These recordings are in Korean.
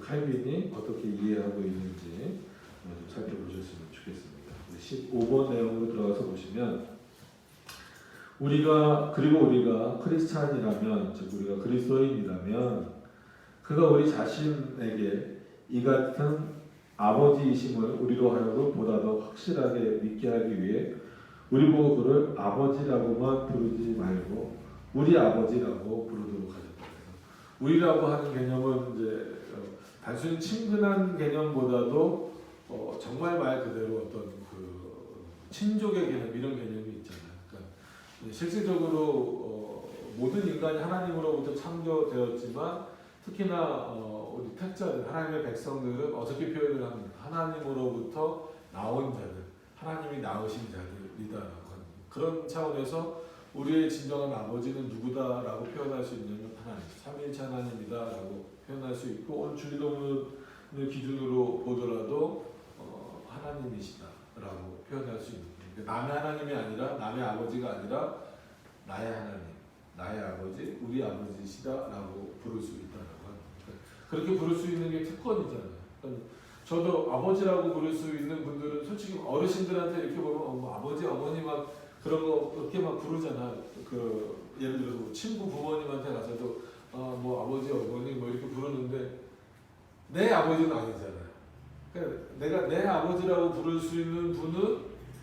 칼빈이 어떻게 이해하고 있는지 좀 살펴보셨으면 좋겠습니다. 15번 내용으로 들어가서 보시면 우리가 크리스찬이라면, 즉 우리가 그리스도인이라면 그가 우리 자신에게 이 같은 아버지이심을 우리로 하여금 보다 더 확실하게 믿게 하기 위해 우리 보고 그를 아버지라고만 부르지 말고 우리 아버지라고 부르도록 하셨다. 우리라고 하는 개념은 이제 단순히 친근한 개념보다도 정말 말 그대로 어떤 그 친족의 개념, 이런 개념이 있잖아요. 그러니까 실질적으로 모든 인간이 하나님으로부터 창조되었지만 특히나 우리 택자들, 하나님의 백성들은 어떻게 표현을 합니까? 하나님으로부터 나온 자들, 하나님이 낳으신 자들이다라고 하는 그런 차원에서 우리의 진정한 아버지는 누구다라고 표현할 수 있냐면 하나님, 삼위일체 하나님이다라고 표현할 수 있고, 오늘 주기도문을 기준으로 보더라도 하나님이시다라고 표현할 수 있는 거예요. 남의 하나님이 아니라, 남의 아버지가 아니라 나의 하나님, 나의 아버지, 우리 아버지시다라고 부를 수 있다라고 하는 거예요. 그렇게 부를 수 있는 게 특권이잖아요. 그러니까 저도 아버지라고 부를 수 있는 분들은 솔직히 어르신들한테 이렇게 보면 아버지, 어머니 막 그런 거 그렇게 막 부르잖아. 그 예를 들어서 친구 부모님한테 가서도 뭐 아버지, 어머니 뭐 이렇게 부르는데 내 아버지는 아니잖아요. 그러니까 내가 내 아버지라고 부를 수 있는 분은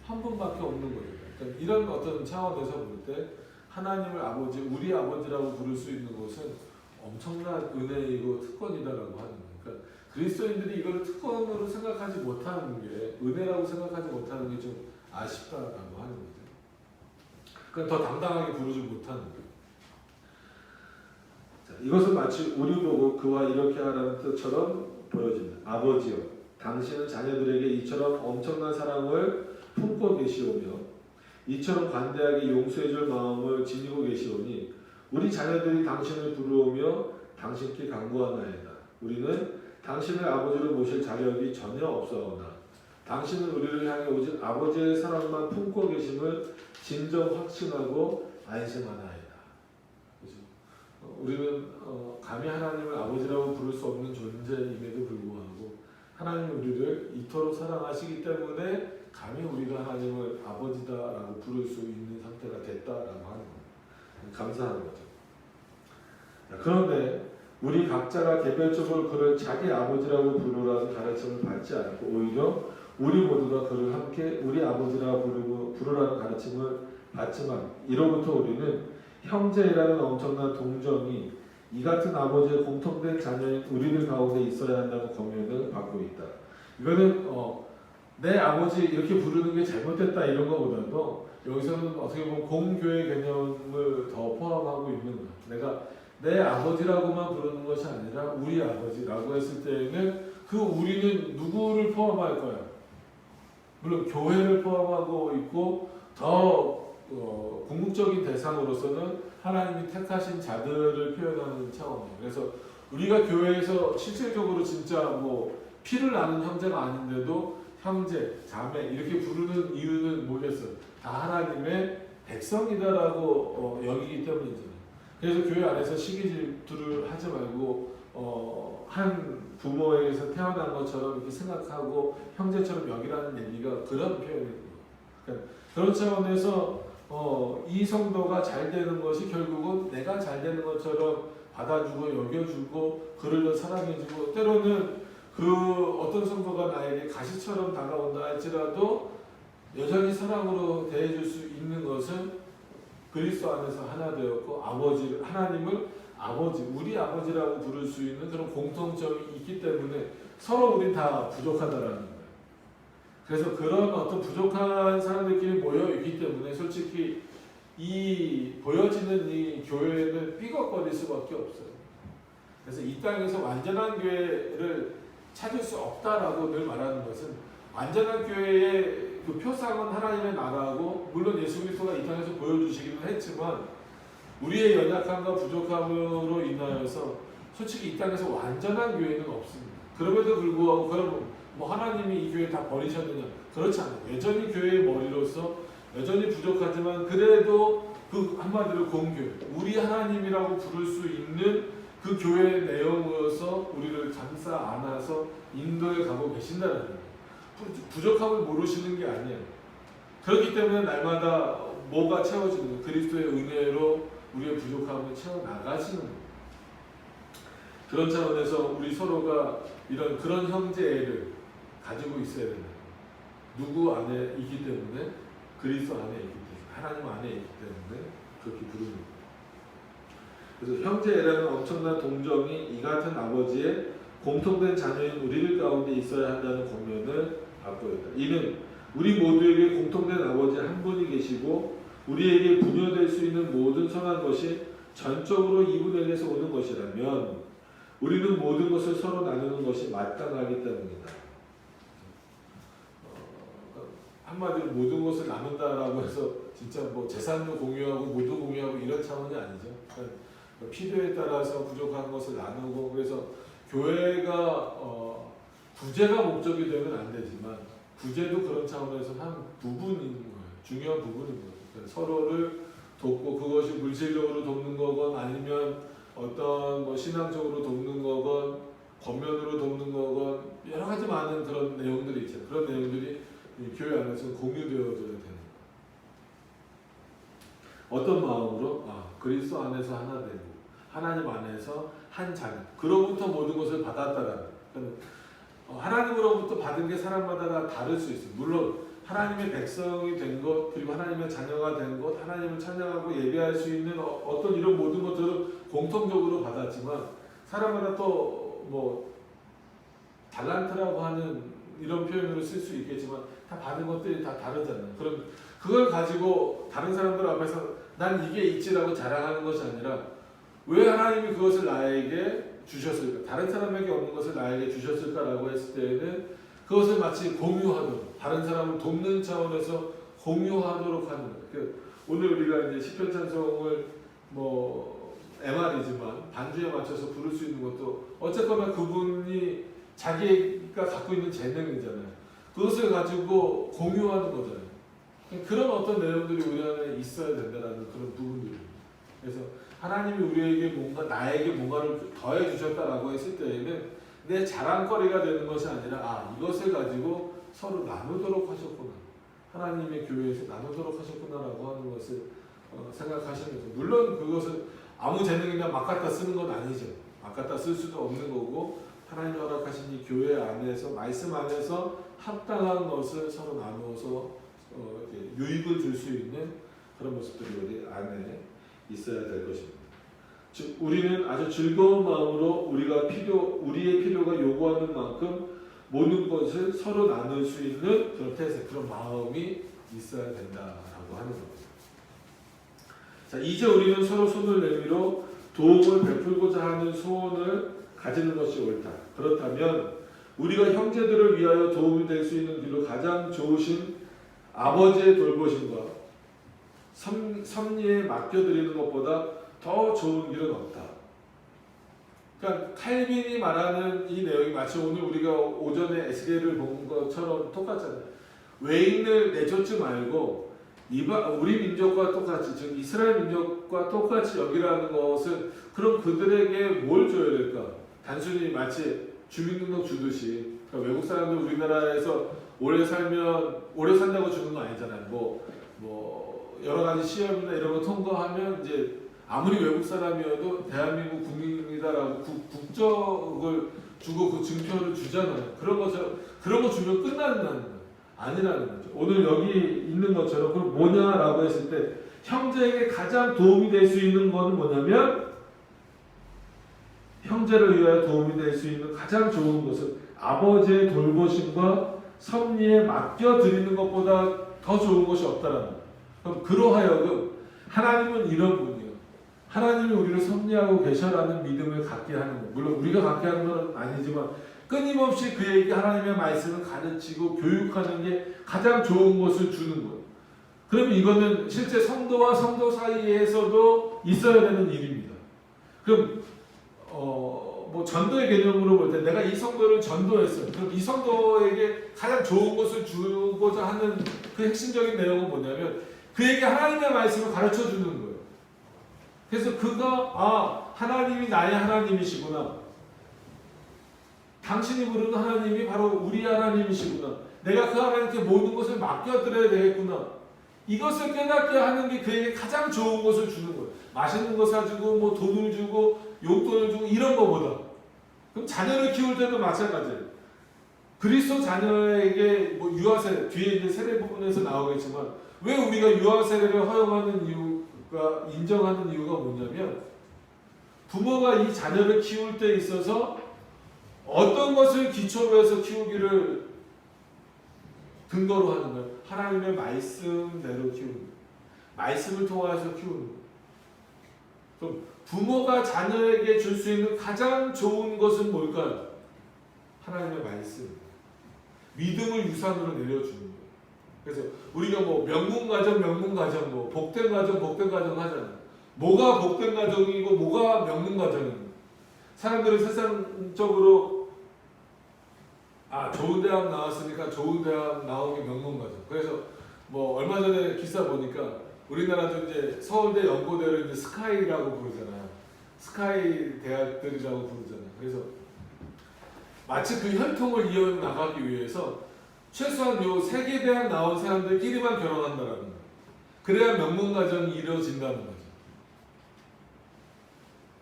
한 분밖에 없는 거예요. 그러니까 이런 어떤 차원에서 볼 때 하나님을 아버지, 우리 아버지라고 부를 수 있는 것은 엄청난 은혜이고 특권이다라고 하는 거예요. 그러니까 그리스도인들이 이걸 특권으로 생각하지 못하는 게, 은혜라고 생각하지 못하는 게 좀 아쉽다라고 하는 거죠. 그러니까 더 당당하게 부르지 못하는 거예요. 자, 이것은 마치 우리 보고 그와 이렇게 하라는 뜻처럼 보여집니다. 아버지여, 당신은 자녀들에게 이처럼 엄청난 사랑을 품고 계시오며 이처럼 관대하게 용서해 줄 마음을 지니고 계시오니 우리 자녀들이 당신을 부르오며 당신께 간구하나이다. 우리는 당신을 아버지로 모실 자격이 전혀 없사오나 당신은 우리를 향해 오직 아버지의 사랑만 품고 계심을 진정 확신하고 안심하나이다. 그렇죠? 우리는 감히 하나님을 아버지라고 부를 수 없는 존재임에도 불구하고 하나님은 우리를 이토록 사랑하시기 때문에 감히 우리가 하나님을 아버지다라고 부를 수 있는 상태가 됐다라고 하는 거예요. 감사한 거죠. 그런데 우리 각자가 개별적으로 그를 자기 아버지라고 부르라는 가르침을 받지 않고 오히려 우리 모두가 그를 함께 우리 아버지라고 부르라는 가르침을 받지만 이로부터 우리는 형제라는 엄청난 동정이 이 같은 아버지의 공통된 자녀인 우리들 가운데 있어야 한다는 권면을 받고 있다. 이거는 내 아버지 이렇게 부르는 게 잘못됐다 이런 것보다도 여기서는 어떻게 보면 공교의 개념을 더 포함하고 있는 거야. 내가 내 아버지라고만 부르는 것이 아니라 우리 아버지라고 했을 때에는 그 우리는 누구를 포함할 거야? 물론 교회를 포함하고 있고 더 궁극적인 대상으로서는 하나님이 택하신 자들을 표현하는 차원이에요. 그래서 우리가 교회에서 실질적으로 진짜 뭐 피를 나눈 형제가 아닌데도 형제, 자매 이렇게 부르는 이유는 뭐겠어요? 다 하나님의 백성이다라고 여기기 때문이잖아요. 그래서 교회 안에서 시기 질투를 하지 말고 한 부모에게서 태어난 것처럼 이렇게 생각하고 형제처럼 여기라는 얘기가 그런 표현이에요. 그러니까 그런 차원에서 이 성도가 잘 되는 것이 결국은 내가 잘 되는 것처럼 받아주고 여겨주고 그를 더 사랑해주고 때로는 그 어떤 성도가 나에게 가시처럼 다가온다 할지라도 여전히 사랑으로 대해줄 수 있는 것은 그리스도 안에서 하나 되었고 하나님을 아버지, 우리 아버지라고 부를 수 있는 그런 공통점이 있기 때문에 서로 우리 다 부족하다라는 거예요. 그래서 그런 어떤 부족한 사람들끼리 모여 있기 때문에 솔직히 이 보여지는 이 교회는 삐걱거릴 수밖에 없어요. 그래서 이 땅에서 완전한 교회를 찾을 수 없다라고 늘 말하는 것은 완전한 교회의 그 표상은 하나님의 나라고 물론 예수 그리스도가 이 땅에서 보여주시기는 했지만 우리의 연약함과 부족함으로 인하여서 솔직히 이 땅에서 완전한 교회는 없습니다. 그럼에도 불구하고 그럼 뭐 하나님이 이 교회 다 버리셨느냐? 그렇지 않아요. 여전히 교회의 머리로서 여전히 부족하지만 그래도 그 한마디로 공교회, 우리 하나님이라고 부를 수 있는 그 교회의 내용으로서 우리를 감싸 안아서 인도에 가고 계신다는 거예요. 부족함을 모르시는 게 아니에요. 그렇기 때문에 날마다 뭐가 채워지는 거예요. 그리스도의 은혜로 우리의 부족함을 채워나가시는 거예요. 그런 차원에서 우리 서로가 그런 형제애를 가지고 있어야 되는 거예요. 누구 안에 있기 때문에? 그리스도 안에 있기 때문에, 하나님 안에 있기 때문에 그렇게 부르는 거예요. 그래서 형제애라는 엄청난 동정이 이 같은 아버지의 공통된 자녀인 우리들 가운데 있어야 한다는 권면을 받고 있다. 이는 우리 모두에게 공통된 아버지 한 분이 계시고 우리에게 분여될 수 있는 모든 선한 것이 전적으로 이분에게서 오는 것이라면 우리는 모든 것을 서로 나누는 것이 마땅하기 때문이다. 한마디로 모든 것을 나눈다라고 해서 진짜 뭐 재산도 공유하고 모두 공유하고 이런 차원이 아니죠. 그러니까 필요에 따라서 부족한 것을 나누고, 그래서 교회가 구제가 목적이 되면 안 되지만 구제도 그런 차원에서 한 부분인 거예요. 중요한 부분인 거예요. 그러니까 서로를 돕고, 그것이 물질적으로 돕는 거건 아니면 어떤 뭐 신앙적으로 돕는 거건 권면으로 돕는 거건 여러 가지 많은 그런 내용들이 있잖아요. 그런 내용들이 교회 안에서 공유되어져야 되는 거예요. 어떤 마음으로? 그리스도 안에서 하나 되고 하나님 안에서 한 자녀, 그로부터 모든 것을 받았다라는 거예요. 하나님으로부터 받은 게 사람마다 다 다를 수 있어요. 물론 하나님의 백성이 된 것, 그리고 하나님의 자녀가 된 것, 하나님을 찬양하고 예배할 수 있는 어떤 이런 모든 것들을 공통적으로 받았지만 사람마다 또 뭐 달란트라고 하는 이런 표현으로 쓸 수 있겠지만 다 받은 것들이 다 다르잖아요. 그럼 그걸 가지고 다른 사람들 앞에서 난 이게 있지라고 자랑하는 것이 아니라 왜 하나님이 그것을 나에게 주셨을까? 다른 사람에게 없는 것을 나에게 주셨을까라고 했을 때에는 그것을 마치 공유하도록, 다른 사람을 돕는 차원에서 공유하도록 하는 거예요. 오늘 우리가 이제 시편 찬송을 뭐 MR이지만 반주에 맞춰서 부를 수 있는 것도 어쨌거나 그분이 자기가 갖고 있는 재능이잖아요. 그것을 가지고 공유하는 거잖아요. 그런 어떤 내용들이 우리 안에 있어야 된다는 그런 부분들입니다. 그래서 하나님이 우리에게 나에게 뭔가를 더해 주셨다라고 했을 때에는 내 자랑거리가 되는 것이 아니라 이것을 가지고 서로 나누도록 하셨구나. 하나님의 교회에서 나누도록 하셨구나라고 하는 것을 생각하시면서, 물론 그것을 아무 재능이나 막 갖다 쓰는 건 아니죠. 막 갖다 쓸 수도 없는 거고, 하나님이 허락하신 이 교회 안에서, 말씀 안에서 합당한 것을 서로 나누어서 유익을 줄 수 있는 그런 모습들이 우리 안에 있어야 될 것입니다. 즉 우리는 아주 즐거운 마음으로 우리의 필요가 요구하는 만큼 모든 것을 서로 나눌 수 있는 그런 태세, 그런 마음이 있어야 된다라고 하는 겁니다. 자, 이제 우리는 서로 손을 내밀어 도움을 베풀고자 하는 소원을 가지는 것이 옳다. 그렇다면 우리가 형제들을 위하여 도움이 될 수 있는 길로 가장 좋으신 아버지의 돌보심과 섭리에 맡겨드리는 것보다 더 좋은 길은 없다. 그러니까 칼빈이 말하는 이 내용이 마치 오늘 우리가 오전에 에스겔을 본 것처럼 똑같잖아요. 외인을 내쫓지 말고 우리 민족과 똑같이, 즉 이스라엘 민족과 똑같이 여기라는 것은, 그럼 그들에게 뭘 줘야 될까? 단순히 마치 주민등록 주듯이, 그러니까 외국 사람들 우리나라에서 오래 산다고 주는 거 아니잖아요. 뭐 여러 가지 시험이나 이런 거 통과하면 이제 아무리 외국 사람이어도 대한민국 국민이다라고 국적을 주고 그 증표를 주잖아요. 그런 거 주면 끝나는 거예요. 아니라는 거죠. 오늘 여기 있는 것처럼 그럼 뭐냐라고 했을 때 형제에게 가장 도움이 될 수 있는 것은 뭐냐면, 형제를 위하여 도움이 될 수 있는 가장 좋은 것은 아버지의 돌보심과 섭리에 맡겨드리는 것보다 더 좋은 것이 없다라는 거예요. 그럼 그로하여금 하나님은 이런 분이에요. 하나님이 우리를 섭리하고 계셔라는 믿음을 갖게 하는 거예요. 물론 우리가 갖게 하는 건 아니지만 끊임없이 그에게 하나님의 말씀을 가르치고 교육하는 게 가장 좋은 것을 주는 거예요. 그러면 이거는 실제 성도와 성도 사이에서도 있어야 되는 일입니다. 그럼 뭐 전도의 개념으로 볼 때 내가 이 성도를 전도했어요. 그럼 이 성도에게 가장 좋은 것을 주고자 하는 그 핵심적인 내용은 뭐냐면 그에게 하나님의 말씀을 가르쳐 주는 거예요. 그래서 그가 하나님이 나의 하나님이시구나. 당신이 부르는 하나님이 바로 우리 하나님이시구나. 내가 그 하나님께 모든 것을 맡겨드려야 되겠구나. 이것을 깨닫게 하는 게 그에게 가장 좋은 것을 주는 거예요. 맛있는 거 사주고 뭐 돈을 주고 용돈을 주고 이런 거보다. 그럼 자녀를 키울 때도 마찬가지예요. 그리스도 자녀에게 뭐 유아세례 뒤에 이제 세례 부분에서 나오겠지만 왜 우리가 유아세례를 허용하는 이유가 인정하는 이유가 뭐냐면 부모가 이 자녀를 키울 때 있어서 어떤 것을 기초로 해서 키우기를 근거로 하는 거예요. 하나님의 말씀대로 키우는 거예요. 말씀을 통해서 키우는 거예요. 그럼 부모가 자녀에게 줄 수 있는 가장 좋은 것은 뭘까요? 하나님의 말씀. 믿음을 유산으로 내려주는 거예요. 그래서 우리가 뭐 명문가정, 뭐 복된 가정 하잖아요. 뭐가 복된 가정이고 뭐가 명문가정이고. 사람들은 세상적으로 좋은 대학 나왔으니까 좋은 대학 나온 게 명문가정. 그래서 뭐 얼마 전에 기사 보니까 우리나라도 이제 서울대 연고대를 이제 스카이라고 부르잖아요. 스카이 대학들이라고 부르잖아요. 그래서 마치 그 혈통을 이어나가기 위해서 최소한 요 세 개 대학 나온 사람들끼리만 결혼한다라는 거예요. 그래야 명문가정이 이루어진다는 거죠.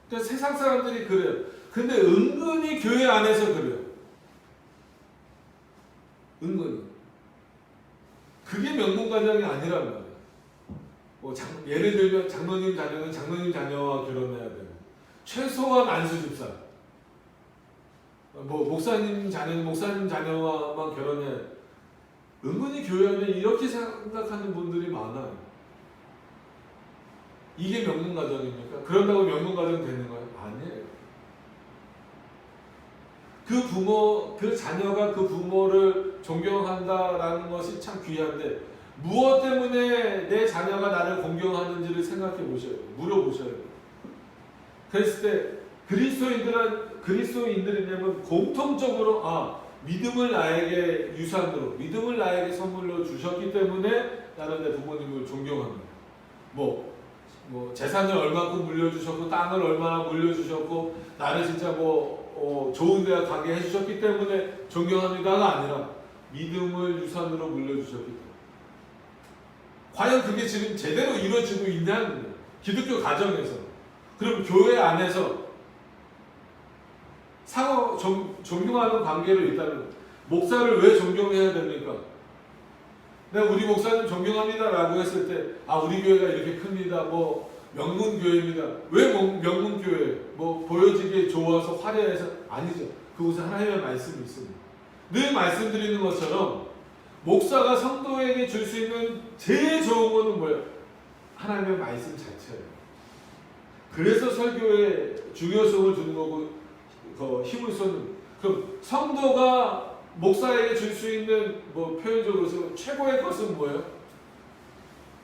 그러니까 세상 사람들이 그래요. 근데 은근히 교회 안에서 그래요. 은근히. 그게 명문가정이 아니란 말이에요. 예를 들면 장로님 자녀는 장로님 자녀와 결혼해야 되고 최소한 안수집사. 목사님 자녀는 목사님 자녀와만 결혼해. 은근히 교회 안에 이렇게 생각하는 분들이 많아요. 이게 명문가정입니까? 그런다고 명문가정 되는 거예요? 아니에요. 그 자녀가 그 부모를 존경한다라는 것이 참 귀한데 무엇 때문에 내 자녀가 나를 공경하는지를 생각해 보셔야 돼요. 물어보셔야 돼요. 그랬을 때 그리스도인들이냐면 공통적으로 믿음을 나에게 유산으로, 믿음을 나에게 선물로 주셨기 때문에 나는 내 부모님을 존경합니다. 뭐 재산을 얼마큼 물려주셨고 땅을 얼마나 물려주셨고 나를 진짜 좋은 데가 가게 해주셨기 때문에 존경합니다가 아니라 믿음을 유산으로 물려주셨기 때문에. 과연 그게 지금 제대로 이루어지고 있냐는 거예요. 기독교 가정에서. 그럼 교회 안에서 상호 존경하는 관계로 있다면 목사를 왜 존경해야 됩니까? 내가 우리 목사님 존경합니다라고 했을 때 우리 교회가 이렇게 큽니다. 명문교회입니다. 왜 명문교회? 보여지기에 좋아서 화려해서? 아니죠. 그곳에 하나님의 말씀이 있습니다. 늘 말씀드리는 것처럼 목사가 성도에게 줄 수 있는 제일 좋은 것은 뭐예요? 하나님의 말씀 자체예요. 그래서 설교에 중요성을 두는 거고 힘을 쏟는. 그럼 성도가 목사에게 줄 수 있는 표현적으로 최고의 것은 뭐예요?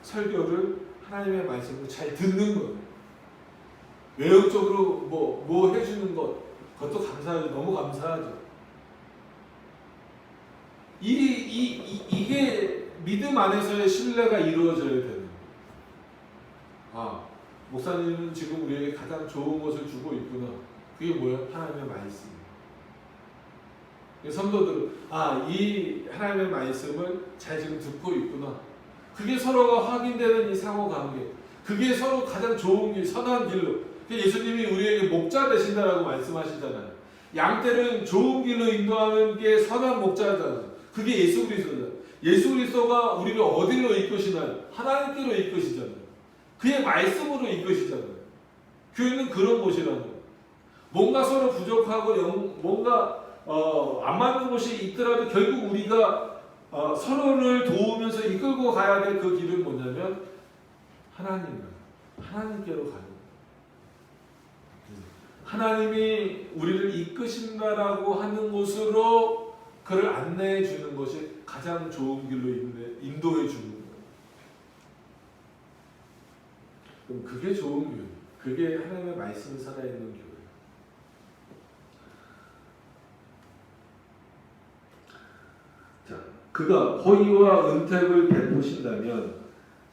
설교를 하나님의 말씀을 잘 듣는 거예요. 외형적으로 뭐 해주는 그것도 감사하죠. 너무 감사하죠. 이게 믿음 안에서의 신뢰가 이루어져야 되는 거예요. 목사님은 지금 우리에게 가장 좋은 것을 주고 있구나. 그게 뭐예요? 하나님의 말씀. 성도들은 이 하나님의 말씀을 잘 지금 듣고 있구나. 그게 서로가 확인되는 이 상호관계. 그게 서로 가장 좋은 길, 선한 길로. 예수님이 우리에게 목자 되신다라고 말씀하시잖아요. 양떼를 좋은 길로 인도하는 게 선한 목자잖아요. 그게 예수 그리스도잖아요. 예수 그리스도가 우리를 어디로 이끄시나요? 하나님께로 이끄시잖아요. 그의 말씀으로 이끄시잖아요. 교회는 그런 곳이라는 거예요. 뭔가 서로 부족하고 뭔가 안 맞는 곳이 있더라도 결국 우리가 서로를 도우면서 이끌고 가야 될 그 길은 뭐냐면 하나님께로 가는 거예요. 하나님이 우리를 이끄신다라고 하는 곳으로 그를 안내해 주는 것이 가장 좋은 길로 인도해 주는 거예요. 그럼 그게 좋은 교회, 그게 하나님의 말씀이 살아있는 교회. 자, 그가 호의와 은택을 베푸신다면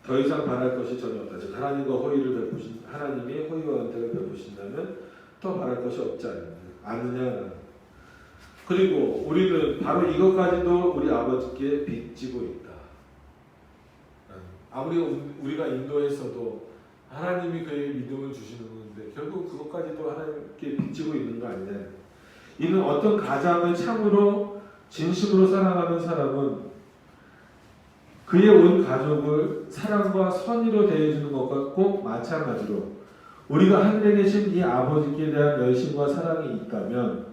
더 이상 바랄 것이 전혀 없다. 즉 하나님과 호의를 베푸신 하나님이 호의와 은혜를 베푸신다면 더 바랄 것이 없지 않느냐. 그리고 우리는 바로 이것까지도 우리 아버지께 빚지고 있다. 아무리 우리가 인도에서도 하나님이 그에게 믿음을 주시는 건데 결국 그것까지도 하나님께 빚지고 있는 거 아니냐. 이는 어떤 가장을 참으로 진심으로 사랑하는 사람은 그의 온 가족을 사랑과 선의로 대해주는 것과 꼭 마찬가지로 우리가 하늘에 계신 이 아버지께 대한 열심과 사랑이 있다면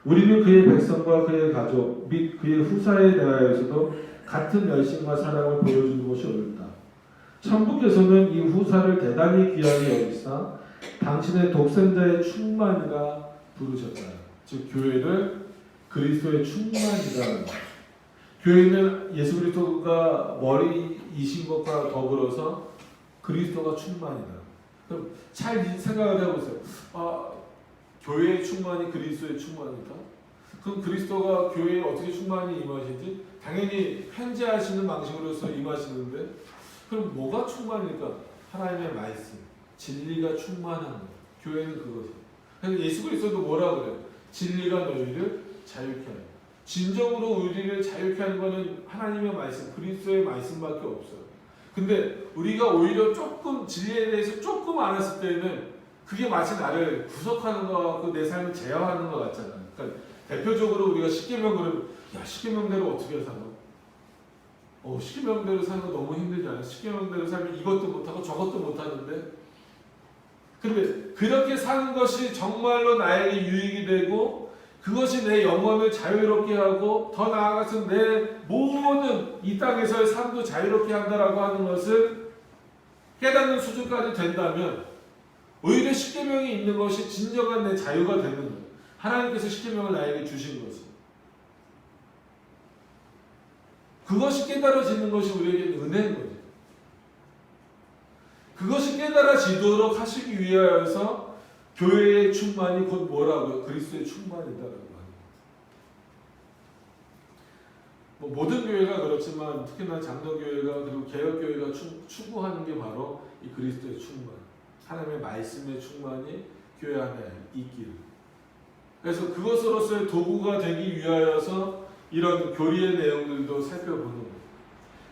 우리는 그의 백성과 그의 가족 및 그의 후사에 대하여서도 같은 열심과 사랑을 보여주는 것이 옳다. 천부께서는 이 후사를 대단히 귀하게 여기사 당신의 독생자의 충만이라 부르셨다. 즉 교회를 그리스도의 충만이라는 것. 교회는 예수 그리스도가 머리이신 것과 더불어서 그리스도가 충만이다. 그럼 잘 생각을 해보세요. 교회의 충만이 그리스도의 충만이다. 그럼 그리스도가 교회에 어떻게 충만히 임하시지? 당연히 편지하시는 방식으로서 임하시는데 그럼 뭐가 충만일까? 하나님의 말씀, 진리가 충만한 것. 교회는 그거죠. 그래서 예수 그리스도도 뭐라 그래요? 진리가 너희를 자유케 하는. 진정으로 우리를 자유케 하는 것은 하나님의 말씀, 그리스도의 말씀밖에 없어요. 근데 우리가 오히려 조금 진리에 대해서 조금 알았을 때는 그게 마치 나를 구속하는 것 같고 내 삶을 제어하는 것 같잖아요. 그러니까 대표적으로 우리가 십계명 그러면 야 십계명대로 어떻게 살아? 십계명대로 사는 거 너무 힘들지 않아요? 십계명대로 살면 이것도 못하고 저것도 못하는데 그런데 그렇게 사는 것이 정말로 나에게 유익이 되고 그것이 내 영혼을 자유롭게 하고 더 나아가서 내 모든 이 땅에서의 삶도 자유롭게 한다라고 하는 것을 깨닫는 수준까지 된다면 오히려 십계명이 있는 것이 진정한 내 자유가 되는 거예요. 하나님께서 십계명을 나에게 주신 것은 그것이 깨달아지는 것이 우리에게 은혜인 거죠. 그것이 깨달아지도록 하시기 위하여서 교회의 충만이 곧 뭐라고요? 그리스도의 충만이다라고 합니다. 모든 교회가 그렇지만 특히나 장로교회가 그리고 개혁교회가 추구하는 게 바로 이 그리스도의 충만, 하나님의 말씀의 충만이 교회 안에 있기를. 그래서 그것으로서의 도구가 되기 위하여서 이런 교리의 내용들도 살펴보는 거예요.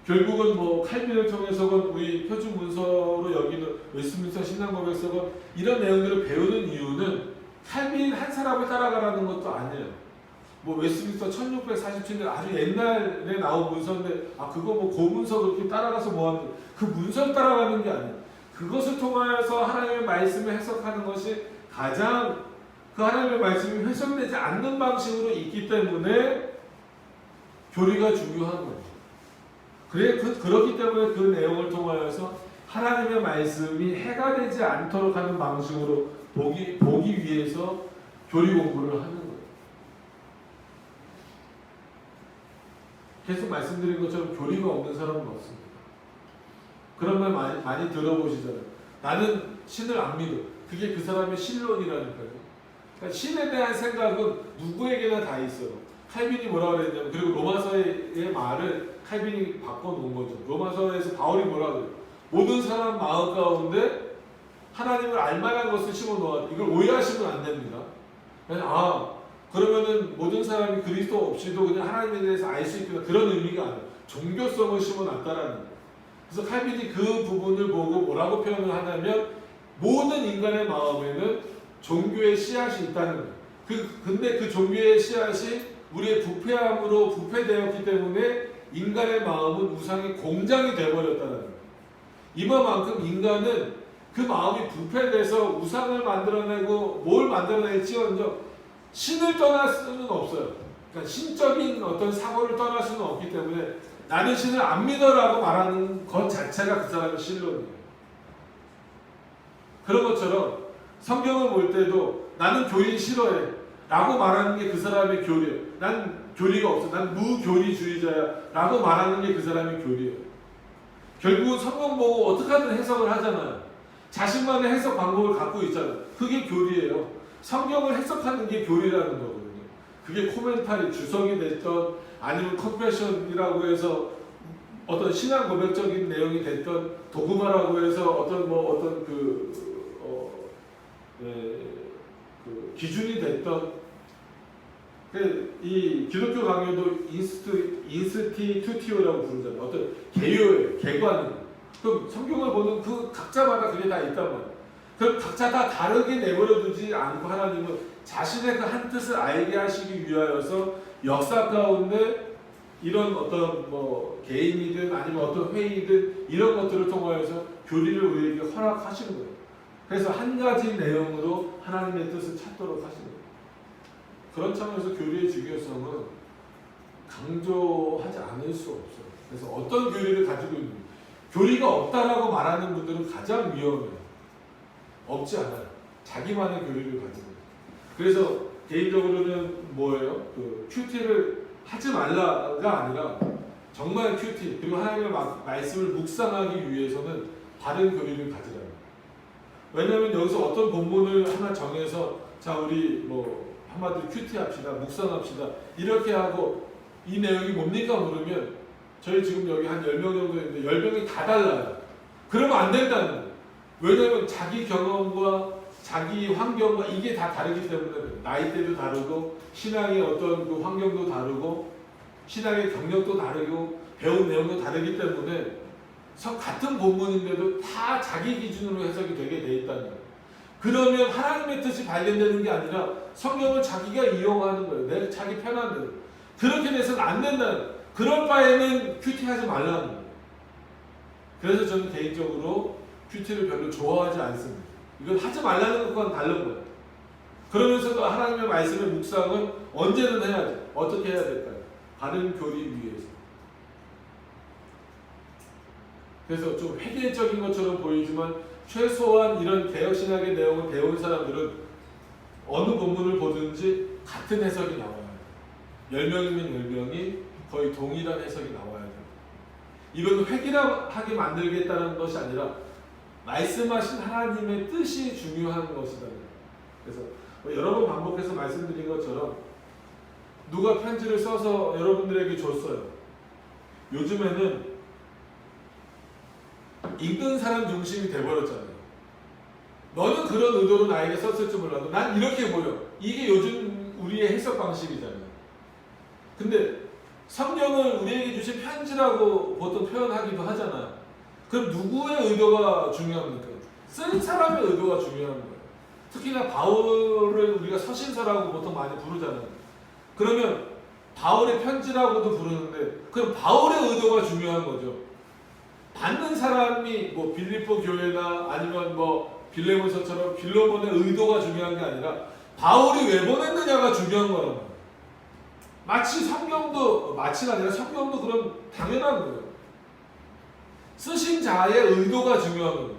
결국은 칼빈을 통해서건 우리 표준 문서로 여기는 웨스트민스터 신앙고백서건 이런 내용들을 배우는 이유는 칼빈 한 사람을 따라가라는 것도 아니에요. 웨스트민스터 1647년 아주 옛날에 나온 문서인데 그거 고문서 그렇게 따라가서 뭐하는 그 문서를 따라가는 게 아니에요. 그것을 통하여서 하나님의 말씀을 해석하는 것이 가장 그 하나님의 말씀이 훼손되지 않는 방식으로 있기 때문에 교리가 중요한 거예요. 그렇기 때문에 그 내용을 통하여서 하나님의 말씀이 해가 되지 않도록 하는 방식으로 보기 위해서 교리 공부를 하는 거예요. 계속 말씀드린 것처럼 교리가 없는 사람은 없습니다. 그런 말 많이 들어보시잖아요. 나는 신을 안 믿어. 그게 그 사람의 신론이라니까요. 그러니까 신에 대한 생각은 누구에게나 다 있어요. 칼빈이 뭐라 그랬냐면, 그리고 로마서의 말을 칼빈이 바꿔놓은 거죠. 로마서에서 바울이 뭐라 그래요? 모든 사람 마음 가운데 하나님을 알만한 것을 심어놓아. 이걸 오해하시면 안 됩니다. 그러면은 모든 사람이 그리스도 없이도 그냥 하나님에 대해서 알 수 있구나. 그런 의미가 아니에요. 종교성을 심어놨다라는 거예요. 그래서 칼빈이 그 부분을 보고 뭐라고 표현을 하냐면, 모든 인간의 마음에는 종교의 씨앗이 있다는 거예요. 근데 그 종교의 씨앗이 우리의 부패함으로 부패되었기 때문에 인간의 마음은 우상의 공장이 되어버렸다는 거예요. 이만큼 인간은 그 마음이 부패돼서 우상을 만들어내고 뭘 만들어낼지언정 신을 떠날 수는 없어요. 그러니까 신적인 어떤 사고를 떠날 수는 없기 때문에 나는 신을 안 믿어라고 말하는 것 자체가 그 사람의 신론이에요. 그런 것처럼 성경을 볼 때도 나는 교리 싫어해 라고 말하는 게 그 사람의 교리예요. 난 교리가 없어. 난 무교리주의자야 라고 말하는 게 그 사람의 교리예요. 결국은 성경 보고 어떻게든 해석을 하잖아요. 자신만의 해석 방법을 갖고 있잖아요. 그게 교리예요. 성경을 해석하는 게 교리라는 거거든요. 그게 코멘타리, 주석이 됐던 아니면 컨페션이라고 해서 어떤 신앙 고백적인 내용이 됐던 도구마라고 해서 어떤 그 기준이 됐던 이 기독교 강요도 인스티튜티오라고 부르잖아요. 어떤 개요예요, 개관. 그럼 성경을 보는 그 각자마다 그게 다 있단 말이에요. 그럼 각자 다 다르게 내버려두지 않고 하나님은 자신의 그 한 뜻을 알게 하시기 위하여서 역사 가운데 이런 어떤 뭐 개인이든 아니면 어떤 회의든 이런 것들을 통하여서 교리를 우리에게 허락하시는 거예요. 그래서 한 가지 내용으로 하나님의 뜻을 찾도록 하시는 거예요. 그런 차원에서 교리의 중요성은 강조하지 않을 수 없어요. 그래서 어떤 교리를 가지고 있는 교리가 없다라고 말하는 분들은 가장 위험해요. 없지 않아요. 자기만의 교리를 가지고. 그래서 개인적으로는 뭐예요? 그 큐티를 하지 말라가 아니라 정말 큐티 그리고 하나님의 말씀을 묵상하기 위해서는 다른 교리를 가지라. 왜냐하면 여기서 어떤 본문을 하나 정해서 자 우리 뭐 한마디로 큐티합시다, 묵상합시다 이렇게 하고 이 내용이 뭡니까 물으면 저희 지금 여기 한 10명 정도 있는데 10명이 다 달라요. 그러면 안 된다는 거예요. 왜냐하면 자기 경험과 자기 환경과 이게 다 다르기 때문에 나이대도 다르고 신앙의 어떤 그 환경도 다르고 신앙의 경력도 다르고 배운 내용도 다르기 때문에 같은 본문인데도 다 자기 기준으로 해석이 되게 돼 있다는 거예요. 그러면 하나님의 뜻이 발견되는 게 아니라 성경을 자기가 이용하는 거예요. 내 자기 편한 대로. 그렇게 돼서는 안 된다는 거예요. 그럴 바에는 큐티하지 말라는 거예요. 그래서 저는 개인적으로 큐티를 별로 좋아하지 않습니다. 이건 하지 말라는 것과는 다른 거예요. 그러면서도 하나님의 말씀의 묵상은 언제든 해야죠. 어떻게 해야 될까요? 바른 교리 위에서. 그래서 좀 회계적인 것처럼 보이지만 최소한 이런 개혁신학의 내용을 배운 사람들은 어느 본문을 보든지 같은 해석이 나와야 돼요. 10명이면 10명이 거의 동일한 해석이 나와야 돼요. 이건 획일하게 만들겠다는 것이 아니라 말씀하신 하나님의 뜻이 중요한 것이다. 그래서 여러 번 반복해서 말씀드린 것처럼 누가 편지를 써서 여러분들에게 줬어요. 요즘에는 읽는 사람 중심이 돼버렸잖아요. 너는 그런 의도로 나에게 썼을지 몰라도 난 이렇게 보여. 이게 요즘 우리의 해석 방식이잖아요. 근데 성경을 우리에게 주신 편지라고 보통 표현하기도 하잖아요. 그럼 누구의 의도가 중요합니까? 쓴 사람의 의도가 중요한 거예요. 특히나 바울을 우리가 서신서라고 보통 많이 부르잖아요. 그러면 바울의 편지라고도 부르는데 그럼 바울의 의도가 중요한 거죠. 받는 사람이 뭐 빌립보 교회나 아니면 뭐 빌레몬서처럼 빌레몬의 의도가 중요한 게 아니라 바울이 왜 보냈느냐가 중요한 거란 말이에요. 마치가 아니라 성경도 그럼 당연한 거예요. 쓰신 자의 의도가 중요한 거예요.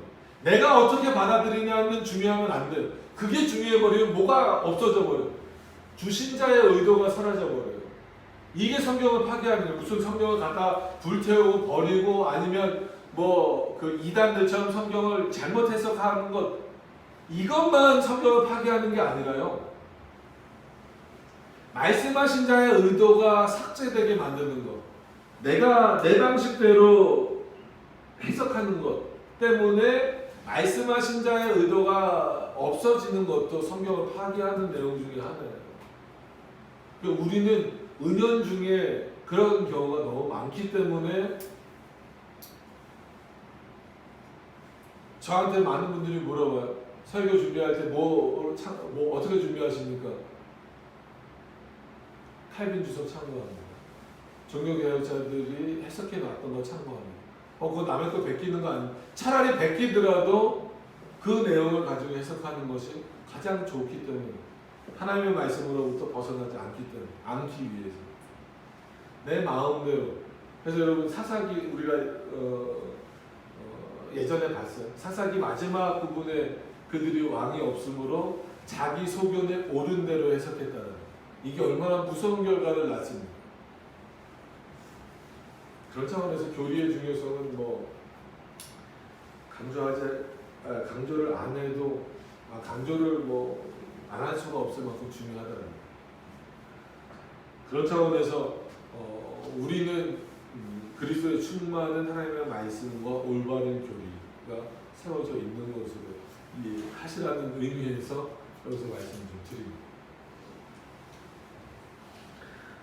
내가 어떻게 받아들이냐는 중요하면 안 돼요. 그게 중요해버리면 뭐가 없어져 버려요. 주신 자의 의도가 사라져 버려요. 이게 성경을 파괴하는 거예요. 무슨 성경을 갖다 불태우고 버리고 아니면 뭐 그 이단들처럼 성경을 잘못 해석하는 것 이것만 성경을 파괴하는 게 아니라요. 말씀하신 자의 의도가 삭제되게 만드는 것, 내가 내 방식대로 해석하는 것 때문에 말씀하신 자의 의도가 없어지는 것도 성경을 파괴하는 내용 중에 하나예요. 우리는 은연중에 그런 경우가 너무 많기 때문에 저한테 많은 분들이 물어봐요. 설교 준비할 때 뭐 어떻게 준비하십니까? 칼빈 주석 참고합니다. 종교개혁자들이 해석해 놨던 거 참고합니다. 그거 남의 거 베끼는 거 아니에요. 차라리 베끼더라도 그 내용을 가지고 해석하는 것이 가장 좋기 때문에 하나님의 말씀으로부터 벗어나지 않기 위해서 내 마음대로. 그래서 여러분 사사기 우리가 예전에 봤어요. 사사기 마지막 부분에 그들이 왕이 없으므로 자기 소견에 옳은 대로 해석했다는 이게 얼마나 무서운 결과를 낳습니까? 그런 차원에서 교리의 중요성은 뭐 강조를 안 해도 강조를 뭐 안 할 수가 없을 만큼 중요하다는 그런 차원에서 우리는 그리스도의 충만한 하나님의 말씀과 올바른 교리가 세워져 있는 것으로 하시라는 의미에서 여기서 말씀 좀 드립니다.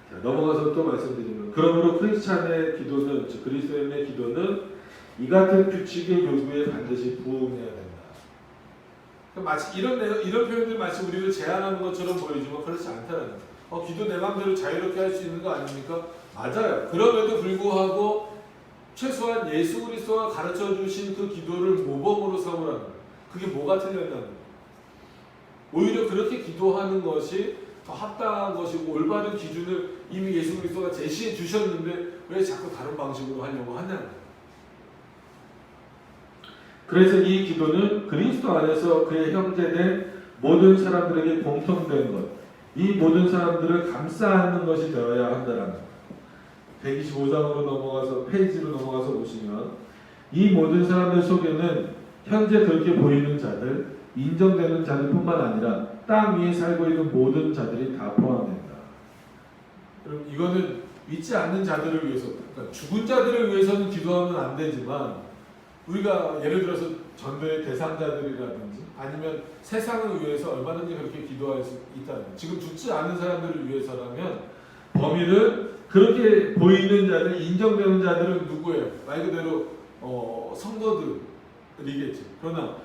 자, 넘어가서 또 말씀드리면, 그러므로 크리스찬의 기도는, 즉 그리스도인의 기도는 이 같은 규칙의 요구에 반드시 부응해야 된다. 그러니까 마치 이런 표현들 마치 우리를 제한하는 것처럼 보이지만 그렇지 않다는 거예요. 기도 내 마음대로 자유롭게 할 수 있는 거 아닙니까? 맞아요. 그럼에도 불구하고 최소한 예수 그리스도가 가르쳐 주신 그 기도를 모범으로 삼으라는 거예요. 그게 뭐가 틀렸냐는 거예요. 오히려 그렇게 기도하는 것이 더 합당한 것이고 올바른 기준을 이미 예수 그리스도가 제시해 주셨는데 왜 자꾸 다른 방식으로 하려고 하냐는 거예요. 그래서 이 기도는 그리스도 안에서 그의 형제된 모든 사람들에게 공통된 것, 이 모든 사람들을 감싸 안는 것이 되어야 한다는 것. 125장으로 넘어가서 페이지로 넘어가서 보시면 이 모든 사람들 속에는 현재 그렇게 보이는 자들, 인정되는 자들뿐만 아니라 땅 위에 살고 있는 모든 자들이 다 포함된다. 여러분, 이거는 믿지 않는 자들을 위해서, 그러니까 죽은 자들을 위해서는 기도하면 안 되지만 우리가 예를 들어서 전도의 대상자들이라든지 아니면 세상을 위해서 얼마든지 그렇게 기도할 수 있다는, 지금 죽지 않은 사람들을 위해서라면 범위를 그렇게 보이는 자들, 인정되는 자들은 누구예요? 말 그대로 성도들이겠죠. 그러나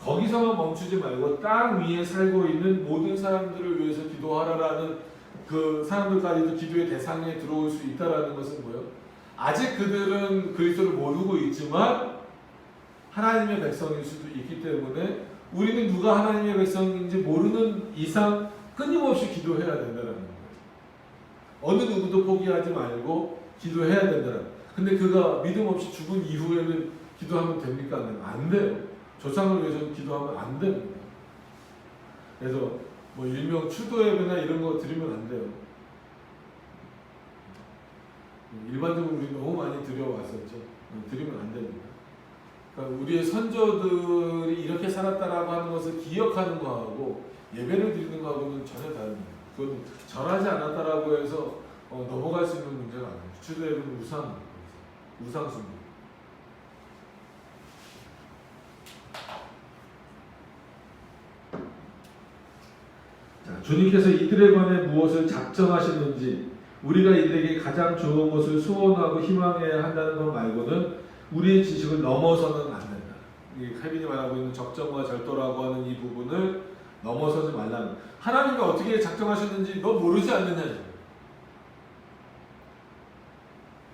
거기서만 멈추지 말고 땅 위에 살고 있는 모든 사람들을 위해서 기도하라라는 그 사람들까지도 기도의 대상에 들어올 수 있다라는 것은 뭐예요? 아직 그들은 그리스도를 모르고 있지만 하나님의 백성일 수도 있기 때문에 우리는 누가 하나님의 백성인지 모르는 이상 끊임없이 기도해야 된다는 거예요. 어느 누구도 포기하지 말고 기도해야 된다는. 근데 그가 믿음 없이 죽은 이후에는 기도하면 됩니까? 안 돼요. 조상을 위해서 기도하면 안 됩니다. 그래서 뭐 일명 추도 예배나 이런 거 드리면 안 돼요. 일반적으로 우리 너무 많이 드려왔었죠. 드리면 안 됩니다. 그러니까 우리의 선조들이 이렇게 살았다라고 하는 것을 기억하는 거하고 예배를 드리는 거하고는 전혀 다릅니다. 그건 절하지 않았다라고 해서 넘어갈 수 있는 문제가 아니에요. 추도 예배는 우상숭배. 주님께서 이들에 관해 무엇을 작정하셨는지 우리가 이들에게 가장 좋은 것을 소원하고 희망해야 한다는 것 말고는 우리의 지식을 넘어서는 안 된다. 이 칼빈이 말하고 있는 적정과 절도라고 하는 이 부분을 넘어서지 말라는. 하나님이 어떻게 작정하셨는지 너 모르지 않느냐.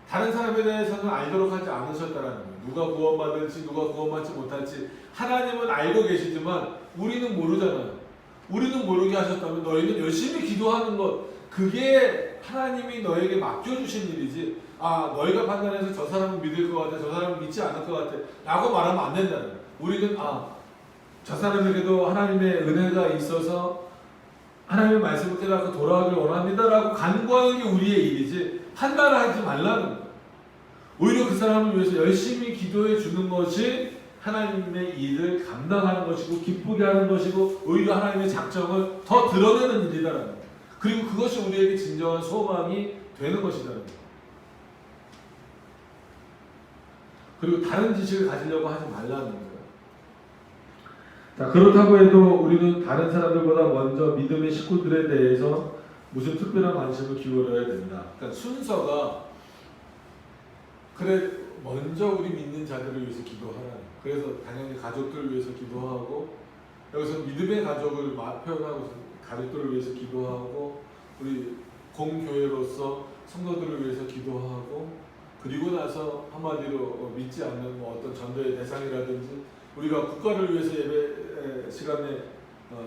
다른 사람에 대해서는 알도록 하지 않으셨다라는 거예요. 누가 구원받을지 누가 구원받지 못할지 하나님은 알고 계시지만 우리는 모르잖아요. 우리는 모르게 하셨다면 너희는 열심히 기도하는 것, 그게 하나님이 너에게 맡겨주신 일이지, 너희가 판단해서 저 사람은 믿을 것 같아, 저 사람은 믿지 않을 것 같아 라고 말하면 안 된다는 거예요. 우리는 저 사람에게도 하나님의 은혜가 있어서 하나님의 말씀을 깨닫고 돌아가길 원합니다 라고 간구하는 게 우리의 일이지 판단을 하지 말라는 거예요. 오히려 그 사람을 위해서 열심히 기도해 주는 것이 하나님의 일을 감당하는 것이고 기쁘게 하는 것이고 오히려 하나님의 작정을 더 드러내는 일이다라는 거예요. 그리고 그것이 우리에게 진정한 소망이 되는 것이다라는 거예요. 그리고 다른 지식을 가지려고 하지 말라는 거예요. 자, 그렇다고 해도 우리는 다른 사람들보다 먼저 믿음의 식구들에 대해서 무슨 특별한 관심을 기울여야 된다. 그러니까 순서가 먼저 우리 믿는 자들을 위해서 기도하라. 그래서 당연히 가족들을 위해서 기도하고, 여기서 믿음의 가족을 표현하고 가족들을 위해서 기도하고, 우리 공교회로서 성도들을 위해서 기도하고, 그리고 나서 한마디로 믿지 않는 어떤 전도의 대상이라든지 우리가 국가를 위해서 예배 시간에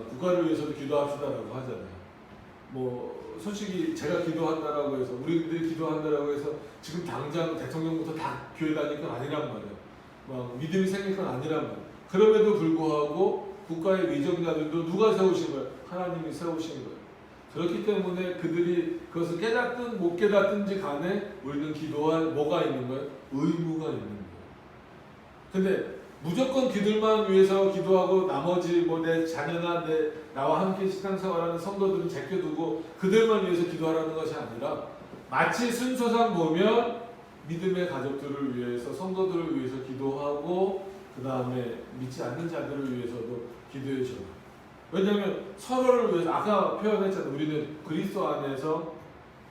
국가를 위해서도 기도합시다라고 하잖아요. 솔직히 제가 기도한다라고 해서 우리들이 기도한다라고 해서 지금 당장 대통령부터 다 교회 다닐 건 아니란 말이에요. 믿음이 생길 건 아니란 말이에요. 그럼에도 불구하고 국가의 위정자들도 누가 세우신 거예요? 하나님이 세우신 거예요. 그렇기 때문에 그들이 그것을 깨닫든 못 깨닫든지 간에 우리는 기도할 뭐가 있는 거예요? 의무가 있는 거예요. 근데 무조건 그들만 위해서 기도하고 나머지 내 자녀나 나와 함께 신앙생활하는 성도들은 제껴두고 그들만 위해서 기도하라는 것이 아니라 마치 순서상 보면 믿음의 가족들을 위해서 성도들을 위해서 기도하고 그 다음에 믿지 않는 자들을 위해서도 기도해 줘요. 왜냐하면 서로를 위해서 아까 표현했잖아요. 우리는 그리스도 안에서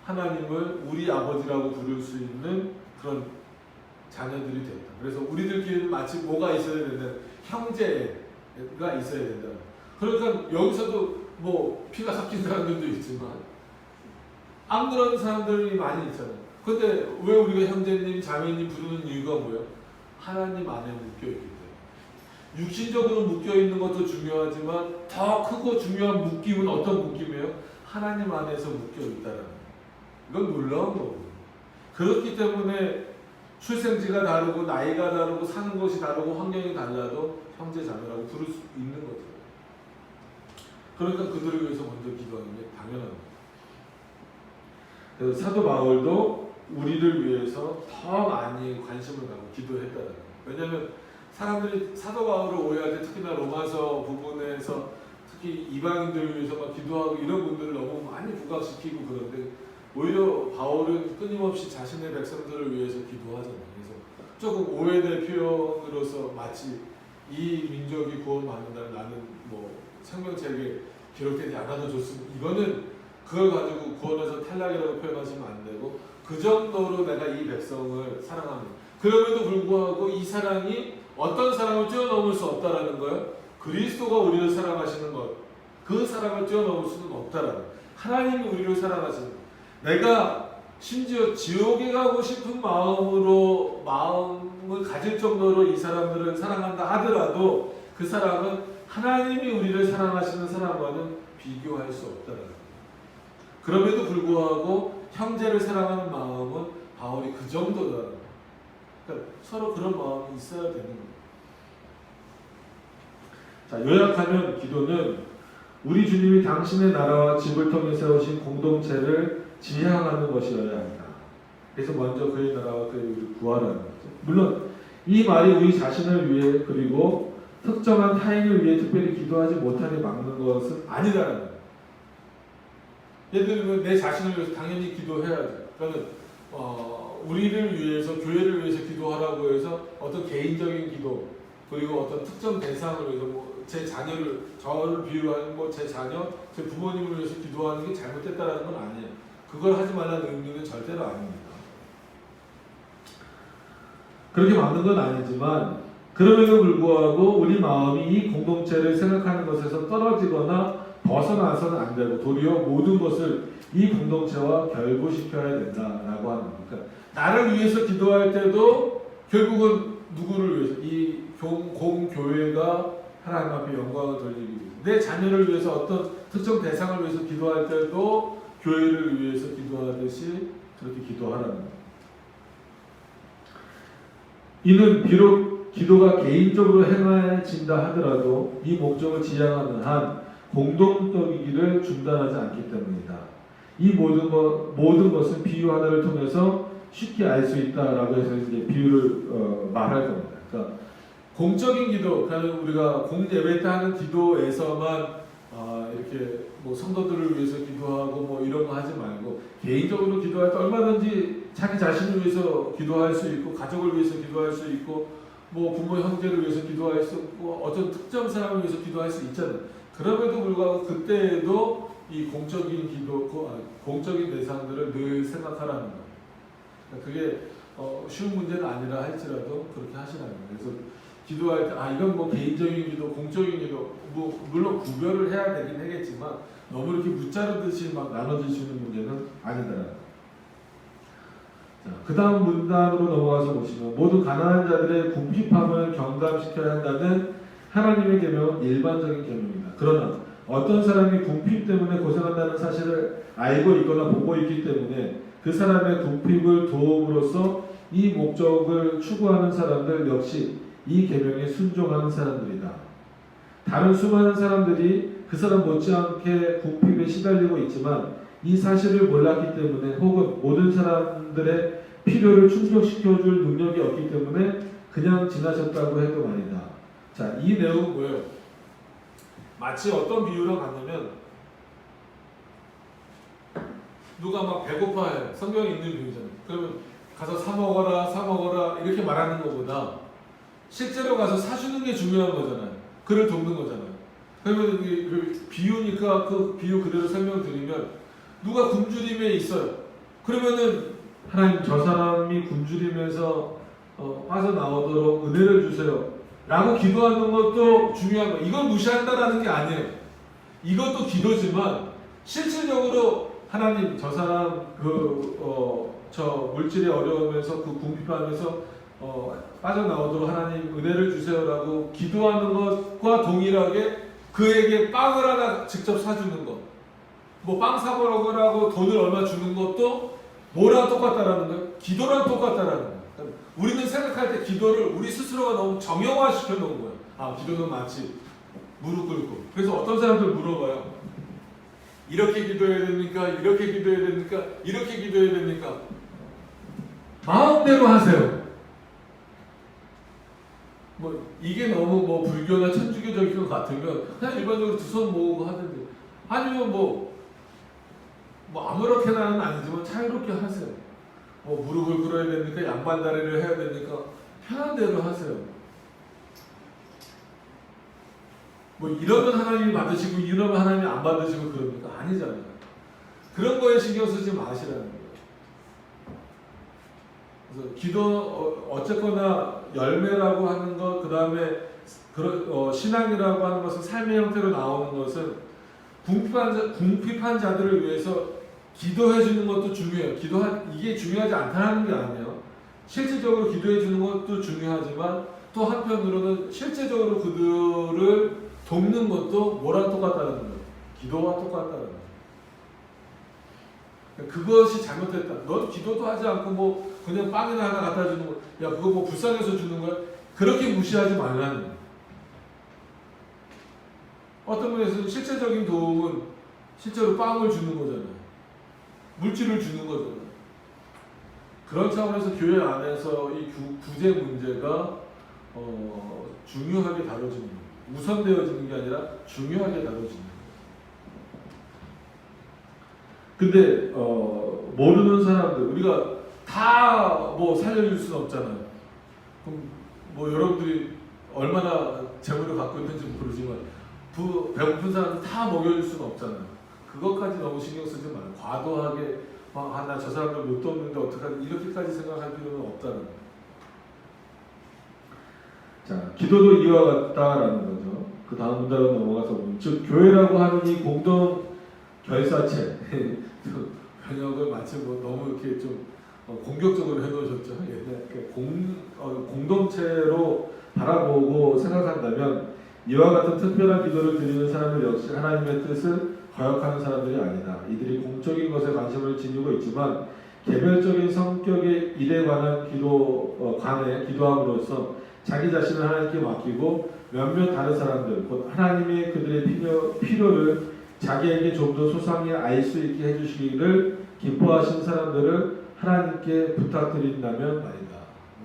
하나님을 우리 아버지라고 부를 수 있는 그런 자녀들이 됐다. 그래서 우리들끼리는 마치 뭐가 있어야 된다. 형제가 있어야 된다. 그러니까 여기서도 뭐 피가 섞인 사람들도 있지만 안 그런 사람들이 많이 있잖아요. 근데 왜 우리가 형제님, 자매님 부르는 이유가 뭐예요? 하나님 안에 묶여있기 때문에. 육신적으로 묶여있는 것도 중요하지만 더 크고 중요한 묶임은 어떤 묶임이에요? 하나님 안에서 묶여있다는 거예요. 이건 놀라운 거고. 그렇기 때문에 출생지가 다르고 나이가 다르고 사는 곳이 다르고 환경이 달라도 형제 자매라고 부를 수 있는 거죠. 그러니까 그들을 위해서 먼저 기도하는 게 당연한 거예요. 그래서 사도 바울도 우리를 위해서 더 많이 관심을 갖고 기도했다는 거예요. 왜냐하면 사람들이 사도 바울을 오해할 때 특히나 로마서 부분에서 특히 이방인들을 위해서 막 기도하고 이런 분들을 너무 많이 부각시키고 그런데 오히려 바울은 끊임없이 자신의 백성들을 위해서 기도하잖아요. 그래서 조금 오해될 표현으로서 마치 이 민족이 구원받는다면 나는 뭐 생명책에 기록되지 않아도 좋습니다. 이거는 그걸 가지고 구원에서 탈락이라고 표현하시면 안 되고 그 정도로 내가 이 백성을 사랑합니다. 그럼에도 불구하고 이 사랑이 어떤 사랑을 뛰어넘을 수 없다라는 거예요. 그리스도가 우리를 사랑하시는 것, 그 사랑을 뛰어넘을 수는 없다라는 거예요. 하나님이 우리를 사랑하시는 것. 내가 심지어 지옥에 가고 싶은 마음을 가질 정도로 이 사람들을 사랑한다 하더라도 그 사랑은 하나님이 우리를 사랑하시는 사랑과는 비교할 수 없다는 거예요. 그럼에도 불구하고 형제를 사랑하는 마음은 바울이 그 정도다라는 거예요. 그러니까 서로 그런 마음이 있어야 되는 거예요. 자, 요약하면 기도는 우리 주님이 당신의 나라와 집을 통해 세우신 공동체를 지향하는 것이어야 한다. 그래서 먼저 그의 나라와 그의 일을 구하라는 거죠. 물론 이 말이 우리 자신을 위해 그리고 특정한 타인을 위해 특별히 기도하지 못하게 막는 것은 아니라는 거예요. 예를 들면 내 자신을 위해서 당연히 기도해야죠. 그러면 우리를 위해서 교회를 위해서 기도하라고 해서 어떤 개인적인 기도 그리고 어떤 특정 대상을 위해서 뭐 제 자녀를 저를 비유하는 뭐 제 자녀, 제 부모님을 위해서 기도하는 게 잘못됐다라는 건 아니에요. 그걸 하지 말라는 의미는 절대로 아닙니다. 그렇게 막는 건 아니지만 그럼에도 불구하고 우리 마음이 이 공동체를 생각하는 것에서 떨어지거나 벗어나서는 안 되고 도리어 모든 것을 이 공동체와 결부시켜야 된다라고 하는 겁니다. 그러니까 나를 위해서 기도할 때도 결국은 누구를 위해서 이 공교회가 하나님 앞에 영광을 돌리기 위해서 내 자녀를 위해서 어떤 특정 대상을 위해서 기도할 때도 교회를 위해서 기도하듯이 그렇게 기도하라는 겁니다. 이는 비록 기도가 개인적으로 행해진다 하더라도 이 목적을 지향하는 한 공동적이기를 중단하지 않기 때문이다. 이 모든 것은 비유 하나를 통해서 쉽게 알 수 있다라고 해서 이제 비유를 말할 겁니다. 그러니까 공적인 기도, 그러니까 우리가 공예배 때 하는 기도에서만 이렇게 뭐 성도들을 위해서 기도하고 뭐 이런 거 하지 말고 개인적으로 기도할 때 얼마든지 자기 자신을 위해서 기도할 수 있고 가족을 위해서 기도할 수 있고 뭐 부모 형제를 위해서 기도할 수 있고 어떤 특정 사람을 위해서 기도할 수 있잖아요. 그럼에도 불구하고 그때에도 이 공적인 기도, 공적인 대상들을 늘 생각하라는 거예요. 그러니까 그게 쉬운 문제는 아니라 할지라도 그렇게 하시라는 거예요. 그래서 기도할 때 이건 뭐 개인적인 기도, 공적인 기도 뭐 물론 구별을 해야 되긴 하겠지만 너무 이렇게 무자르듯이 막 나눠지시는 문제는 아니다. 그 다음 문단으로 넘어가서 보시면 모두 가난한 자들의 궁핍함을 경감시켜야 한다는 하나님의 계명은 일반적인 계명입니다. 그러나 어떤 사람이 궁핍 때문에 고생한다는 사실을 알고 있거나 보고 있기 때문에 그 사람의 궁핍을 도움으로써 이 목적을 추구하는 사람들 역시 이 계명에 순종하는 사람들이다. 다른 수많은 사람들이 그 사람 못지않게 궁핍에 시달리고 있지만 이 사실을 몰랐기 때문에 혹은 모든 사람들의 필요를 충족시켜줄 능력이 없기 때문에 그냥 지나쳤다고 해도 말이다. 자, 이 내용은 뭐예요? 마치 어떤 비유로 갔냐면 누가 막 배고파해. 성경에 있는 비유잖아요. 그러면 가서 사 먹어라 이렇게 말하는 것보다 실제로 가서 사주는 게 중요한 거잖아요. 그를 돕는 거잖아요. 그러면 그 비유니까 그 비유 그대로 설명드리면 누가 굶주림에 있어요. 그러면은 하나님 저 사람이 굶주림에서 빠져나오도록 은혜를 주세요 라고 기도하는 것도 중요한 거예요. 이걸 무시한다라는 게 아니에요. 이것도 기도지만 실질적으로 하나님 저 사람 저 물질의 어려움에서 그 궁핍함에서 빠져나오도록 하나님 은혜를 주세요라고 기도하는 것과 동일하게 그에게 빵을 하나 직접 사주는 것, 뭐 빵 사먹으라고 돈을 얼마 주는 것도 뭐랑 똑같다라는 거예요? 기도랑 똑같다라는 거예요. 우리는 생각할 때 기도를 우리 스스로가 너무 정형화 시켜 놓은 거예요. 아, 기도는 마치 무릎 꿇고. 그래서 어떤 사람들 물어봐요. 이렇게 기도해야 됩니까? 이렇게 기도해야 됩니까? 이렇게 기도해야 됩니까? 마음대로 하세요. 뭐 이게 너무 뭐 불교나 천주교적인 것 같으면 그냥 일반적으로 두 손 모으고 하든지, 아니면 뭐 아무렇게나는 아니지만 자유롭게 하세요. 뭐 무릎을 꿇어야 됩니까? 양반다리를 해야 됩니까? 편한 대로 하세요. 뭐 이러면 하나님이 받으시고 이러면 하나님이 안 받으시고 그럽니까? 아니잖아요. 그런 거에 신경 쓰지 마시라는 거예요. 그래서 기도 어쨌거나 열매라고 하는 것, 그 다음에 신앙이라고 하는 것은 삶의 형태로 나오는 것은 궁핍한 자들을 위해서 기도해 주는 것도 중요해요. 이게 중요하지 않다는 게 아니에요. 실질적으로 기도해 주는 것도 중요하지만 또 한편으로는 실제적으로 그들을 돕는 것도 뭐랑 똑같다는 거예요. 기도와 똑같다는 거예요. 그것이 잘못됐다. 넌 기도도 하지 않고 뭐 그냥 빵이나 하나 갖다 주는 거, 야 그거 뭐 불쌍해서 주는 거야? 그렇게 무시하지 말라는 거예요. 어떤 분에서는 실제적인 도움은 실제로 빵을 주는 거잖아요. 물질을 주는 거잖아요. 그런 차원에서 교회 안에서 이 구제 문제가 중요하게 다뤄지는 거예요. 우선되어지는 게 아니라 중요하게 다뤄지는 거예요. 근데 모르는 사람들, 우리가 다 뭐 살려줄 수는 없잖아요. 그럼 뭐 여러분들이 얼마나 재물을 갖고 있는지 모르지만 배고픈 사람들 다 먹여줄 수는 없잖아요. 그것까지 너무 신경 쓰지 말고 과도하게 나 저 사람들 못 돕는데 어떡하지 이렇게까지 생각할 필요는 없다는 거예요. 자, 기도도 이와 같다라는 거죠. 그 다음 문장으로 넘어가서 보면, 즉 교회라고 하는 이 공동 결사체 번역을 마치 뭐 너무 이렇게 좀 공격적으로 해놓으셨죠. 공동체로 바라보고 생각한다면 이와 같은 특별한 기도를 드리는 사람들 역시 하나님의 뜻을 거역하는 사람들이 아니다. 이들이 공적인 것에 관심을 지니고 있지만 개별적인 성격의 일에 관한 관해 기도함으로써 자기 자신을 하나님께 맡기고 몇몇 다른 사람들, 곧 하나님이 그들의 필요를 자기에게 좀 더 소상히 알 수 있게 해주시기를 기뻐하신 사람들을 하나님께 부탁드린다면 말이다.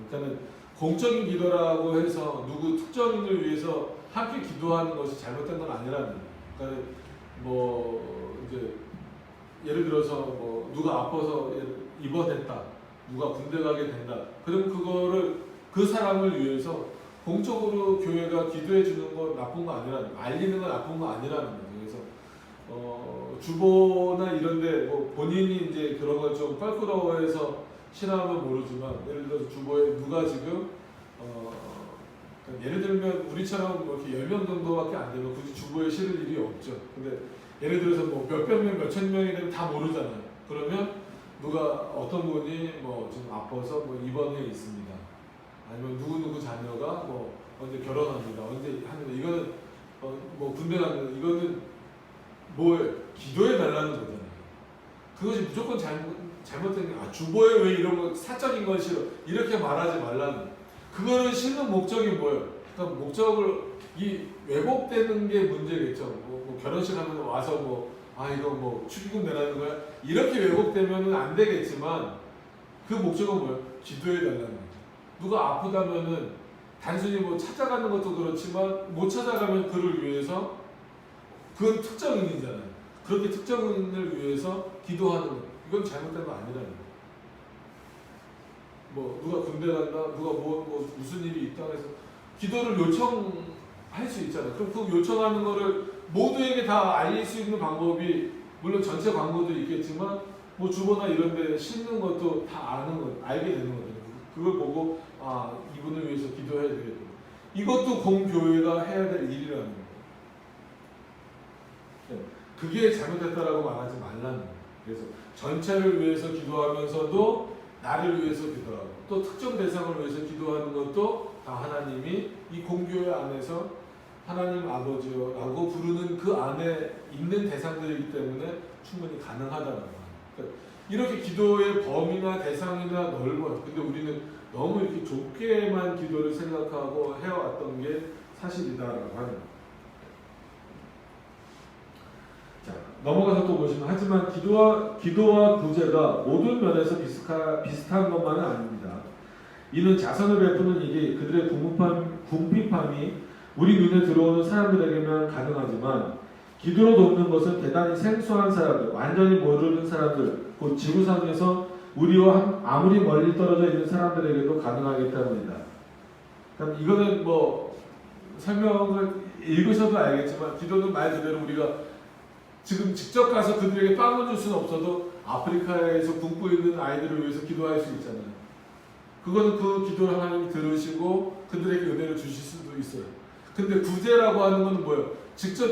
그러니까는 공적인 기도라고 해서 누구 특정인을 위해서 함께 기도하는 것이 잘못된 건 아니라는 거예요. 그러니까 뭐 이제 예를 들어서 뭐 누가 아파서 입원했다, 누가 군대 가게 된다. 그럼 그거를 그 사람을 위해서 공적으로 교회가 기도해 주는 건 나쁜 거 아니라는 거예요. 알리는 건 나쁜 거 아니라는 거예요. 그래서 주보나 이런데 뭐 본인이 이제 그런 걸 좀 껄끄러워해서 싫어하면 모르지만, 예를 들어서 주보에 누가 지금 예를 들면 우리처럼 뭐 이렇게 10명 정도밖에 안 되면 굳이 주보에 실을 일이 없죠. 근데 예를 들어서 뭐 몇백 명, 몇천 명이 되면 다 모르잖아요. 그러면 누가 어떤 분이 뭐 지금 아파서 뭐 입원해 있습니다. 아니면 누구 자녀가 뭐 언제 결혼합니다. 언제 하는데, 이거는 뭐 군대 가는, 이거는 뭐 기도해 달라는 거잖아요. 그것이 무조건 잘못된 게, 주보에 왜 이런 거 사적인 건 싫어 이렇게 말하지 말라는 거예요. 그거를 심는 목적이 뭐예요? 그러니까 이 왜곡되는 게 문제겠죠. 뭐 결혼식 하면 와서 이거 뭐 축의금 내라는 거야 이렇게 왜곡되면은 안 되겠지만, 그 목적은 뭐예요? 기도해 달라는 거예요. 누가 아프다면은 단순히 뭐 찾아가는 것도 그렇지만 못 찾아가면 그를 위해서, 그건 특정인이잖아요. 그렇게 특정인을 위해서 기도하는 것, 이건 잘못된 거 아니라는 거예요. 뭐 누가 군대 간다, 누가 뭐 무슨 일이 있다 해서 기도를 요청할 수 있잖아요. 그럼 그 요청하는 거를 모두에게 다 알릴 수 있는 방법이 물론 전체 광고도 있겠지만 뭐 주보나 이런 데 싣는 것도 다 아는 거, 알게 되는 거죠. 그걸 보고 아 이분을 위해서 기도해야 되겠구나. 이것도 공교회가 해야 될 일이라는 거예요. 그게 잘못됐다라고 말하지 말라는 거예요. 그래서 전체를 위해서 기도하면서도 나를 위해서 기도하고 또 특정 대상을 위해서 기도하는 것도 다 하나님이 이 공교회 안에서 하나님 아버지라고 부르는 그 안에 있는 대상들이기 때문에 충분히 가능하다는 거예요. 그러니까 이렇게 기도의 범위나 대상이나 넓어요. 근데 우리는 너무 이렇게 좁게만 기도를 생각하고 해왔던 게 사실이다라고 하는 거예요. 자, 넘어가서 또 보시면 하지만 기도와 구제가 모든 면에서 비슷한 것만은 아닙니다. 이는 자선을 베푸는 일이 그들의 궁핍함이 우리 눈에 들어오는 사람들에게만 가능하지만 기도로 돕는 것은 대단히 생소한 사람들, 완전히 모르는 사람들, 곧 지구상에서 우리와 아무리 멀리 떨어져 있는 사람들에게도 가능하기 때문이다. 그럼 이거는 뭐 설명을 읽으셔도 알겠지만 기도는 말 그대로 우리가 지금 직접 가서 그들에게 빵을 줄 수는 없어도 아프리카에서 굶고 있는 아이들을 위해서 기도할 수 있잖아요. 그거는 그 기도를 하나님이 들으시고 그들에게 은혜를 주실 수도 있어요. 근데 구제라고 하는 건 뭐예요? 직접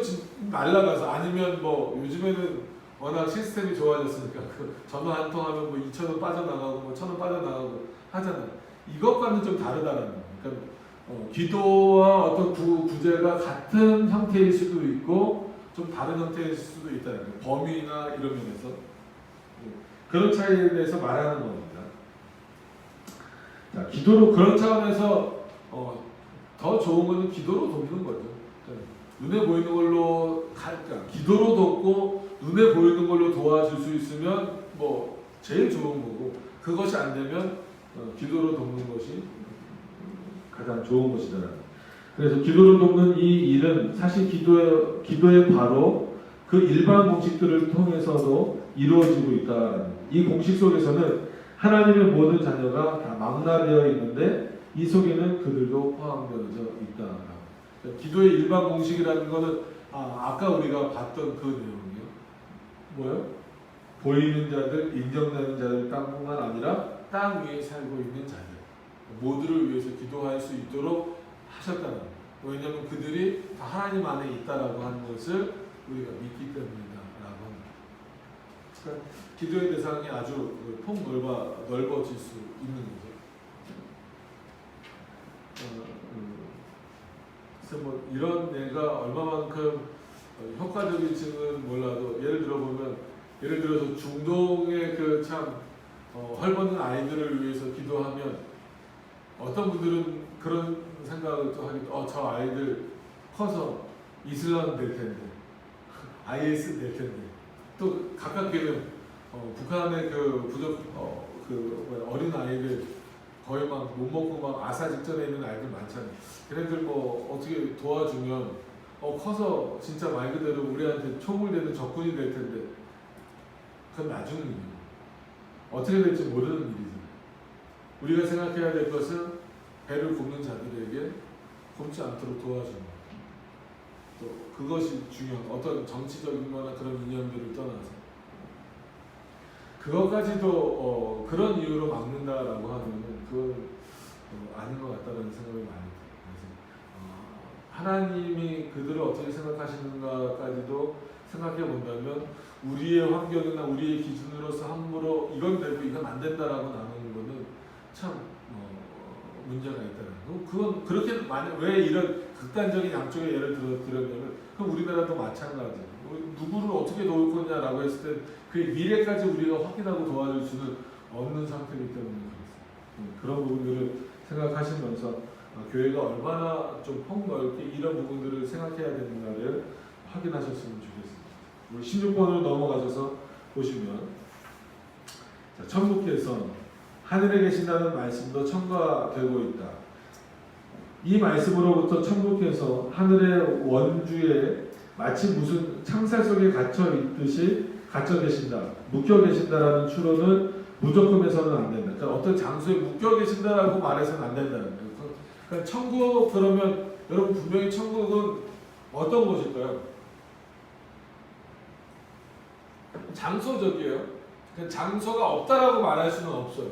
날아가서 아니면 뭐 요즘에는 워낙 시스템이 좋아졌으니까 그 전화 한 통 하면 뭐 2,000원 빠져나가고 뭐 1,000원 빠져나가고 하잖아요. 이것과는 좀 다르다는 거예요. 그러니까 기도와 어떤 구제가 같은 형태일 수도 있고 좀 다른 형태일 수도 있다는 거예요. 범위나 이런 면에서 그런 차이에 대해서 말하는 겁니다. 자, 기도로 그런 차원에서 더 좋은 거는 기도로 돕는 거죠. 눈에 보이는 걸로 그러니까 기도로 돕고 눈에 보이는 걸로 도와줄 수 있으면 뭐 제일 좋은 거고 그것이 안 되면 기도로 돕는 것이 가장 좋은 것이잖아요. 그래서 기도로 돕는 이 일은 사실 기도의 바로 그 일반 공식들을 통해서도 이루어지고 있다. 이 공식 속에서는 하나님의 모든 자녀가 다 망라되어 있는데 이 속에는 그들도 포함되어져 있다. 기도의 일반 공식이라는 것은 아까 우리가 봤던 그 내용이에요. 뭐요? 보이는 자들, 인정되는 자들 땅뿐만 아니라 땅 위에 살고 있는 자들 모두를 위해서 기도할 수 있도록 하셨다는 거예요. 왜냐하면 그들이 다 하나님 안에 있다라고 하는 것을 우리가 믿기 때문이다라고 합니다. 그러니까 기도의 대상이 아주 넓어질 수 있는 거죠. 그래서 뭐 이런 예가 얼마만큼 효과적일지는 몰라도 예를 들어서 중동의 그 참 헐벗는 아이들을 위해서 기도하면 어떤 분들은 그런 생각을 또 하기도 저 아이들 커서 이슬람 될 텐데 IS 될 텐데 또 가깝게는 북한의 그 부족 어린 아이들 거의 막 못 먹고 막 아사 직전에 있는 아이들 많잖아요. 걔네들 뭐 어떻게 도와주면 커서 진짜 말 그대로 우리한테 총을 대는 적군이 될 텐데 그건 나중 일이에요. 어떻게 될지 모르는 일이죠. 우리가 생각해야 될 것은 배를 굽는 자들에게 굶지 않도록 도와주는 것. 또 그것이 중요한 어떤 정치적인 거나 그런 이념들을 떠나서 그것까지도 그런 이유로 막는다라고 하면은 그건 아닌 것 같다는 생각이 많이 들어요. 그래서 하나님이 그들을 어떻게 생각하시는가까지도 생각해 본다면 우리의 환경이나 우리의 기준으로서 함부로 이건 되고 이건 안 된다라고 나누는 거는 참 문제가 있다는 거. 그건 그렇게 왜 이런 극단적인 양쪽의 예를 들었냐면 그럼 우리나라도 마찬가지예요. 누구를 어떻게 도울 거냐라고 했을 때 그 미래까지 우리가 확인하고 도와줄 수는 없는 상태이기 때문에 그렇습니다. 그런 부분들을 생각하시면서 교회가 얼마나 좀 폭넓게 이런 부분들을 생각해야 되는가를 확인하셨으면 좋겠습니다. 우리 16번으로 넘어가셔서 보시면 자, 천국께서 하늘에 계신다는 말씀도 첨가되고 있다. 이 말씀으로부터 천국께서 하늘의 원주에 마치 무슨 창살 속에 갇혀 있듯이 갇혀 계신다, 묵혀 계신다라는 추론은 무조건에서는 안 된다. 그러니까 어떤 장소에 묶여 계신다라고 말해서는 안 된다는 거예요. 그러니까 천국 그러면 여러분 분명히 천국은 어떤 곳일까요? 장소적이에요. 그러니까 장소가 없다라고 말할 수는 없어요.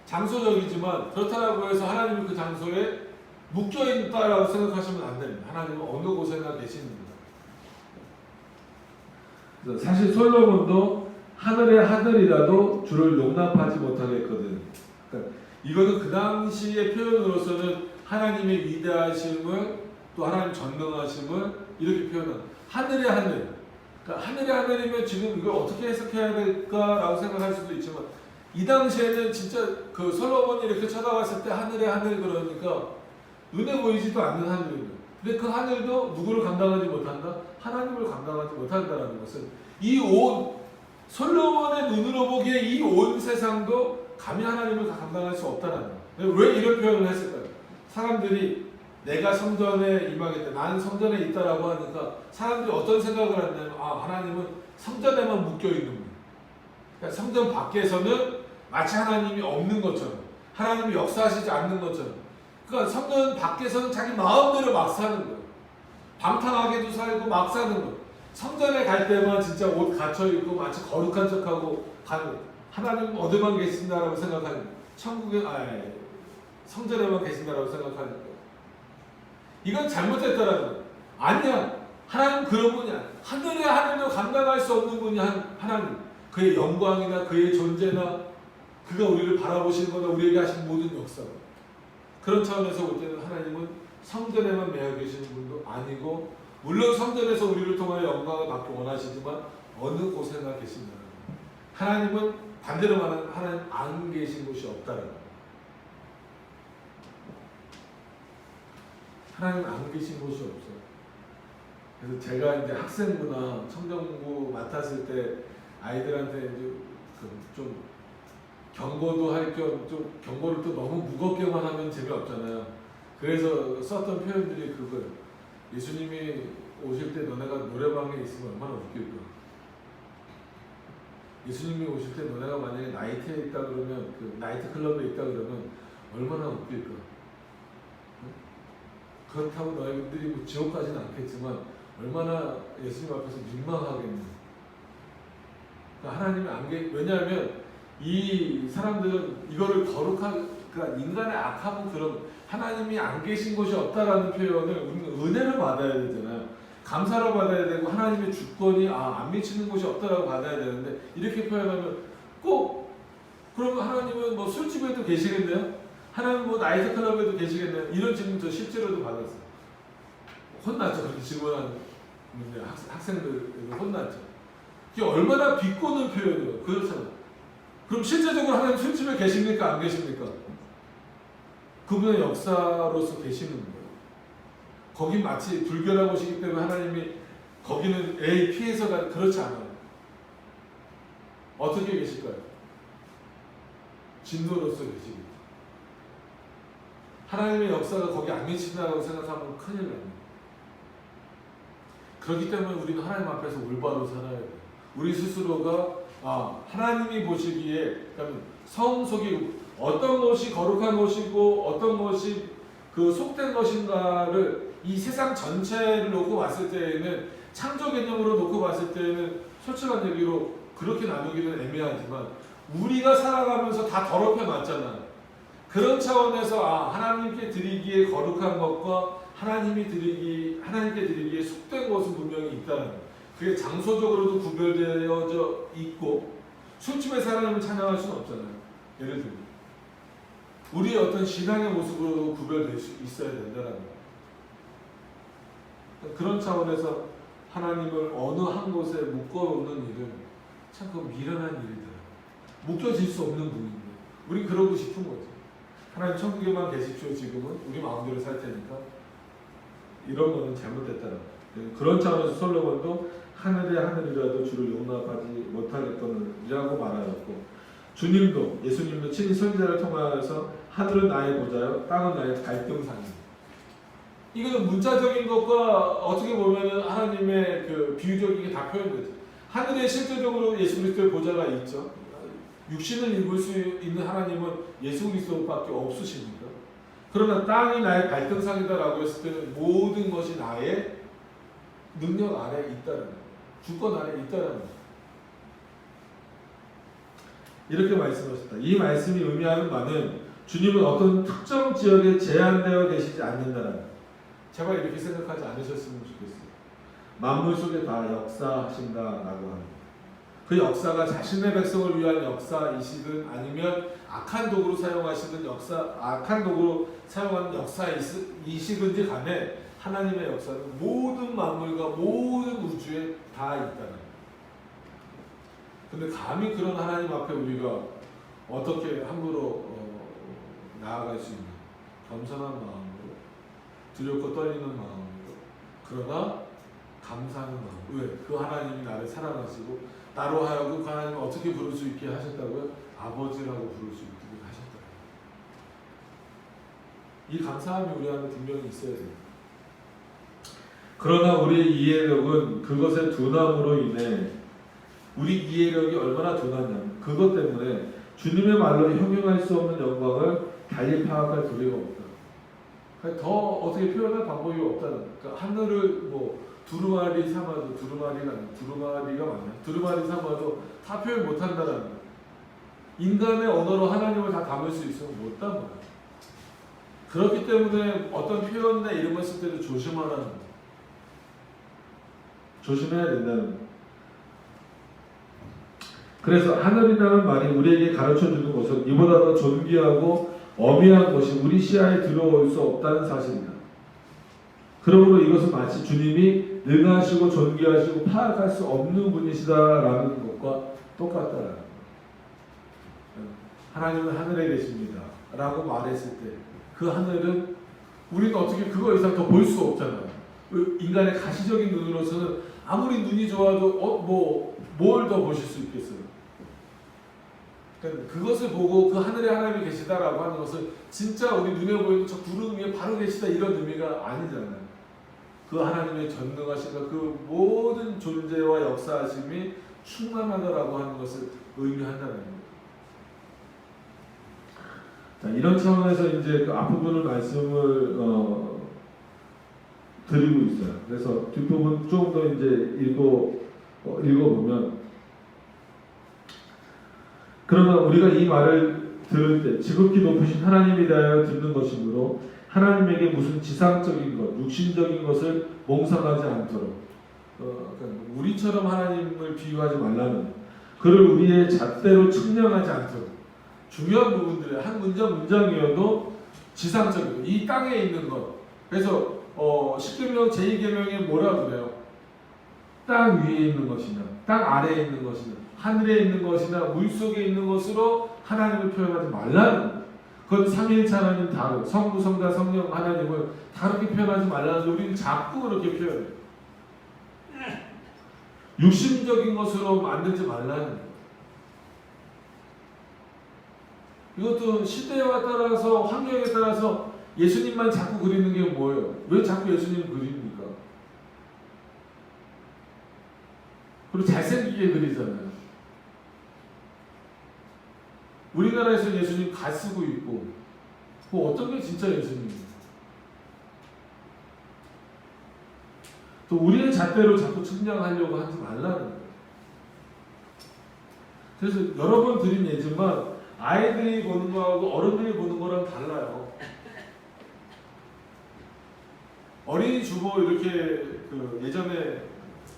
장소적이지만 그렇다고 해서 하나님이 그 장소에 묶여 있다라고 생각하시면 안 됩니다. 하나님은 어느 곳에나 계십니다. 사실 솔로몬도 하늘의 하늘이라도 주를 용납하지 못하겠거든. 그러니까 이거는 그 당시의 표현으로서는 하나님의 위대하심을 또 하나님 전능하심을 이렇게 표현한 하늘의 하늘. 그러니까 하늘의 하늘이면 지금 이걸 어떻게 해석해야 될까라고 생각할 수도 있지만 이 당시에는 진짜 그 솔로몬이 이렇게 쳐다봤을 때 하늘의 하늘 그러니까 눈에 보이지도 않는 하늘이에요. 근데 그 하늘도 누구를 감당하지 못한다? 하나님을 감당하지 못한다라는 것은 이 온 솔로몬의 눈으로 보기에 이 온 세상도 감히 하나님을 감당할 수 없다라는 거예요. 왜 이런 표현을 했을까요? 사람들이 내가 성전에 임하겠다, 나는 성전에 있다라고 하니까 사람들이 어떤 생각을 하냐면 하나님은 성전에만 묶여 있는 거예요. 그러니까 성전 밖에서는 마치 하나님이 없는 것처럼 하나님이 역사하시지 않는 것처럼 그러니까 성전 밖에서는 자기 마음대로 막 사는 거예요. 방탕하게도 살고 막 사는 거예요. 성전에 갈 때만 진짜 옷 갇혀있고 마치 거룩한 척하고 가는 하나님 어디만 계신다라고 생각하는 천국에 성전에만 계신다라고 생각하는 거예요. 이건 잘못됐다라는 거예요. 아니야. 하나님 그런 분이 아니야. 하늘의 하늘도 감당할 수 없는 분이 하나님. 그의 영광이나 그의 존재나 그가 우리를 바라보시는 거나 우리에게 하신 모든 역사. 그런 차원에서 볼 때는 하나님은 성전에만 매여 계시는 분도 아니고 물론 성전에서 우리를 통하여 영광을 받기 원하시지만 어느 곳에나 계신다. 하나님은 반대로 말하면 하나님 안 계신 곳이 없다라는 거예요. 하나님 안 계신 곳이 없어요. 그래서 제가 이제 학생부나 청정부 맡았을 때 아이들한테 이제 좀 경고도 할 겸 좀 경고를 또 너무 무겁게만 하면 재미없잖아요. 그래서 썼던 표현들이 그거예요. 예수님이 오실 때 너네가 노래방에 있으면 얼마나 웃길까. 예수님이 오실 때 너네가 만약에 나이트에 있다 그러면 그 나이트 클럽에 있다 그러면 얼마나 웃길까. 그렇다고 너희들이 뭐 지옥 가지는 않겠지만 얼마나 예수님 앞에서 민망하겠냐. 그러니까 하나님이 안 계, 왜냐하면 이 사람들은 이거를 거룩한, 그러니까 인간의 악함은 그런 하나님이 안 계신 곳이 없다라는 표현을 우리는 은혜로 받아야 되잖아요. 감사로 받아야 되고 하나님의 주권이 안 미치는 곳이 없다라고 받아야 되는데 이렇게 표현하면 꼭 그러면 하나님은 뭐 술집에도 계시겠네요? 하나님은 뭐 나이트클럽에도 계시겠네요? 이런 질문 저 실제로도 받았어요. 혼났죠. 그렇게 질문하는 학생들 혼났죠. 이게 얼마나 비꼬는 표현이에요. 그렇잖아요. 그럼 실제적으로 하나님 술집에 계십니까? 안 계십니까? 그분의 역사로서 계시는 거예요. 거긴 마치 불결한 곳이기 때문에 하나님이 거기는 피해서 가 그렇지 않아요. 어떻게 계실까요? 진노로서 계시겠죠. 하나님의 역사가 거기 안 미친다고 생각하면 큰일 납니다. 그렇기 때문에 우리는 하나님 앞에서 올바로 살아야 돼요. 우리 스스로가 하나님이 보시기에 성 속이 어떤 것이 거룩한 것이고 어떤 것이 그 속된 것인가를 이 세상 전체를 놓고 봤을 때에는 창조 개념으로 놓고 봤을 때에는 솔직한 얘기로 그렇게 나누기는 애매하지만 우리가 살아가면서 다 더럽혀 놨잖아요. 그런 차원에서 하나님께 드리기에 거룩한 것과 하나님께 드리기에 속된 것은 분명히 있다는 거예요. 그게 장소적으로도 구별되어져 있고 술집에서 하나님을 찬양할 수는 없잖아요. 예를 들면 우리의 어떤 신앙의 모습으로도 구별될 수 있어야 된다는 거예요. 그런 차원에서 하나님을 어느 한 곳에 묶어놓는 일은 참 그 미련한 일이더라고요. 묶여질 수 없는 분인데 우리 그러고 싶은 거죠. 하나님 천국에만 계십시오. 지금은 우리 마음대로 살 테니까. 이런 거는 잘못됐다는 거예요. 그런 차원에서 솔로몬도 하늘의 하늘이라도 주를 용납하지 못하겠거니라고 말하였고 주님도 예수님도 친히 선지자를 통하여서 하늘은 나의 보좌요 땅은 나의 갈등상이다. 이거는 문자적인 것과 어떻게 보면 하나님의 그 비유적인 게 다 표현되죠. 하늘에 실제적으로 예수 그리스도의 보좌가 있죠. 육신을 입을 수 있는 하나님은 예수 그리스도밖에 없으십니까? 그러나 땅이 나의 발등상이다라고 했을 때는 모든 것이 나의 능력 아래에 있다는 거예요. 주권 아래에 있다는 거예요. 이렇게 말씀하셨다. 이 말씀이 의미하는 바는 주님은 어떤 특정 지역에 제한되어 계시지 않는다는 거예요. 제발 이렇게 생각하지 않으셨으면 좋겠어요. 만물 속에 다 역사하신다라고 합니다. 그 역사가 자신의 백성을 위한 역사이시든 아니면 악한 도구로 사용하시는 악한 도구로 사용하는 역사이시든지 간에 하나님의 역사는 모든 만물과 모든 우주에 다 있다는 거예요. 근데 감히 그런 하나님 앞에 우리가 어떻게 함부로 나아갈 수 있는 겸손한 마음으로 두렵고 떨리는 마음으로 그러나 감사하는 마음. 왜? 그 하나님이 나를 사랑하시고 나로 하여금 그 하나님을 어떻게 부를 수 있게 하셨다고요? 아버지라고 부를 수 있게 하셨다. 이 감사함이 우리 안에 분명히 있어야 돼요. 그러나 우리의 이해력은 그것의 둔함으로 인해 우리 이해력이 얼마나 둔하냐면 그것 때문에 주님의 말로 형용할 수 없는 영광을 달리 파악할 도리가 없다. 더 어떻게 표현할 방법이 없다는 거예요. 그러니까 하늘을 뭐 두루마리 삼아도 두루마리가 맞나? 두루마리 삼아도 다 표현 못한다는 거예요. 인간의 언어로 하나님을 다 담을 수 있으면 못 담아요. 그렇기 때문에 어떤 표현이나 이런 걸 쓸 때도 조심하라는 거예요. 조심해야 된다는 거예요. 그래서 하늘이라는 말이 우리에게 가르쳐주는 것은 이보다 더 존귀하고 엄미한 것이 우리 시야에 들어올 수 없다는 사실입니다. 그러므로 이것은 마치 주님이 능하시고 존귀하시고 파악할 수 없는 분이시다라는 것과 똑같다라는 거예요. 하나님은 하늘에 계십니다 라고 말했을 때 그 하늘은 우리는 어떻게 그거 이상 더 볼 수 없잖아요. 인간의 가시적인 눈으로서는 아무리 눈이 좋아도 뭘 더 보실 수 있겠어요. 그러니까 그것을 보고 그 하늘에 하나님이 계시다라고 하는 것은 진짜 우리 눈에 보이는 저 구름 위에 바로 계시다 이런 의미가 아니잖아요. 그 하나님의 전능하심과 그 모든 존재와 역사하심이 충만하다라고 하는 것을 의미한다는 겁니다. 자, 이런 차원에서 이제 그 앞부분을 말씀을 드리고 있어요. 그래서 뒷부분 조금 더 이제 읽어보면 그러나 우리가 이 말을 들을 때 지극히 높으신 하나님에 대하여 듣는 것이므로 하나님에게 무슨 지상적인 것, 육신적인 것을 몽상하지 않도록 그러니까 우리처럼 하나님을 비유하지 말라는 그를 우리의 잣대로 측량하지 않도록 중요한 부분들의 한 문장이어도 지상적인 이 땅에 있는 것. 그래서 10계명 제2계명에 뭐라 그래요? 땅 위에 있는 것이냐 땅 아래에 있는 것이냐 하늘에 있는 것이나 물속에 있는 것으로 하나님을 표현하지 말라는 거예요. 그건 삼위일체 하나님 다르고 성부, 성자, 성령 하나님을 다르게 표현하지 말라는데 우리는 자꾸 그렇게 표현해요. 육신적인 것으로 만들지 말라는 거예요. 이것도 시대와 따라서 환경에 따라서 예수님만 자꾸 그리는 게 뭐예요? 왜 자꾸 예수님 그립니까? 그리고 잘생기게 그리잖아요. 우리나라에서 예수님 가 쓰고 있고 그 어떤 게 진짜 예수님이에요? 또 우리의 잣대로 자꾸 측량하려고 하지 말라는 거예요. 그래서 여러 번 드린 예지만 아이들이 보는 거하고 어른들이 보는 거랑 달라요. 어린이 주보 이렇게 그 예전에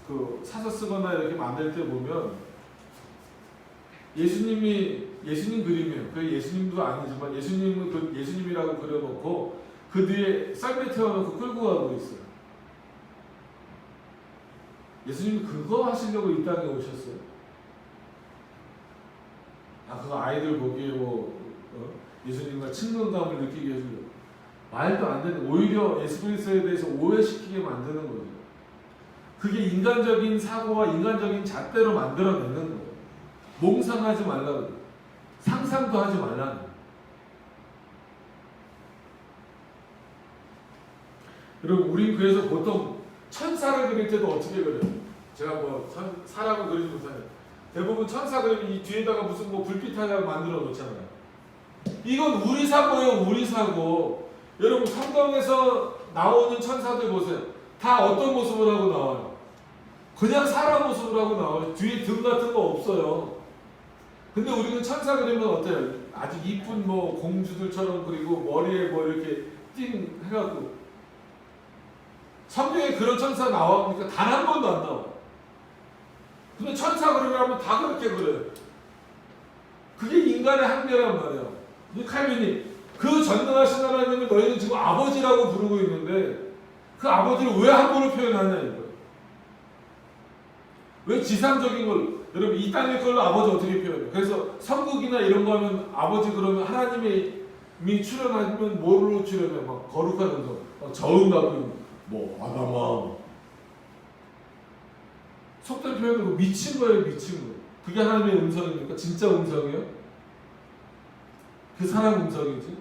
그 사서 쓰거나 이렇게 만들 때 보면 예수님 그림이에요. 그 예수님도 아니지만 예수님은 그 예수님이라고 그려놓고 그 뒤에 썰매 태워놓고 끌고 가고 있어요. 예수님이 그거 하시려고 이 땅에 오셨어요. 그거 아이들 보기에 예수님과 친근감을 느끼게 해주려고. 말도 안 되는, 오히려 예수 그리스도에 대해서 오해시키게 만드는 거죠. 그게 인간적인 사고와 인간적인 잣대로 만들어내는 거예요. 몽상하지 말라고, 상상도 하지 말라고. 그리고 우린 그래서 보통 천사를 그릴 때도 어떻게 그려요? 제가 사람을 그리지 못하는 대부분 천사 그림 이 뒤에다가 무슨 뭐 불빛 하나 만들어 놓잖아요. 이건 우리 사고예요, 우리 사고. 여러분 성경에서 나오는 천사들 보세요. 다 어떤 모습을 하고 나와요? 그냥 사람 모습을 하고 나와요. 뒤에 등 같은 거 없어요. 근데 우리는 천사 그리면 어때요? 아주 이쁜 뭐 공주들처럼 그리고 머리에 뭐 이렇게 띵 해갖고. 성경에 그런 천사 나와보니까 단 한 번도 안 나와. 근데 천사 그리면 다 그렇게 그래요. 그게 인간의 한계란 말이에요. 이 칼빈이 그 전능하신 하나님을 너희는 지금 아버지라고 부르고 있는데 그 아버지를 왜 함부로 표현하냐 이거예요. 왜 지상적인 걸 여러분 이 땅의 걸로 아버지 어떻게 표현해요? 그래서 성극이나 이런 거 하면 아버지 그러면 하나님이 출연하면 뭐로 출연해요? 막 거룩한 음성, 저음 같은 뭐 아담아 속된 표현으로 미친 거예요, 미친 거. 그게 하나님의 음성입니까? 진짜 음성이에요? 그 사람 음성이지.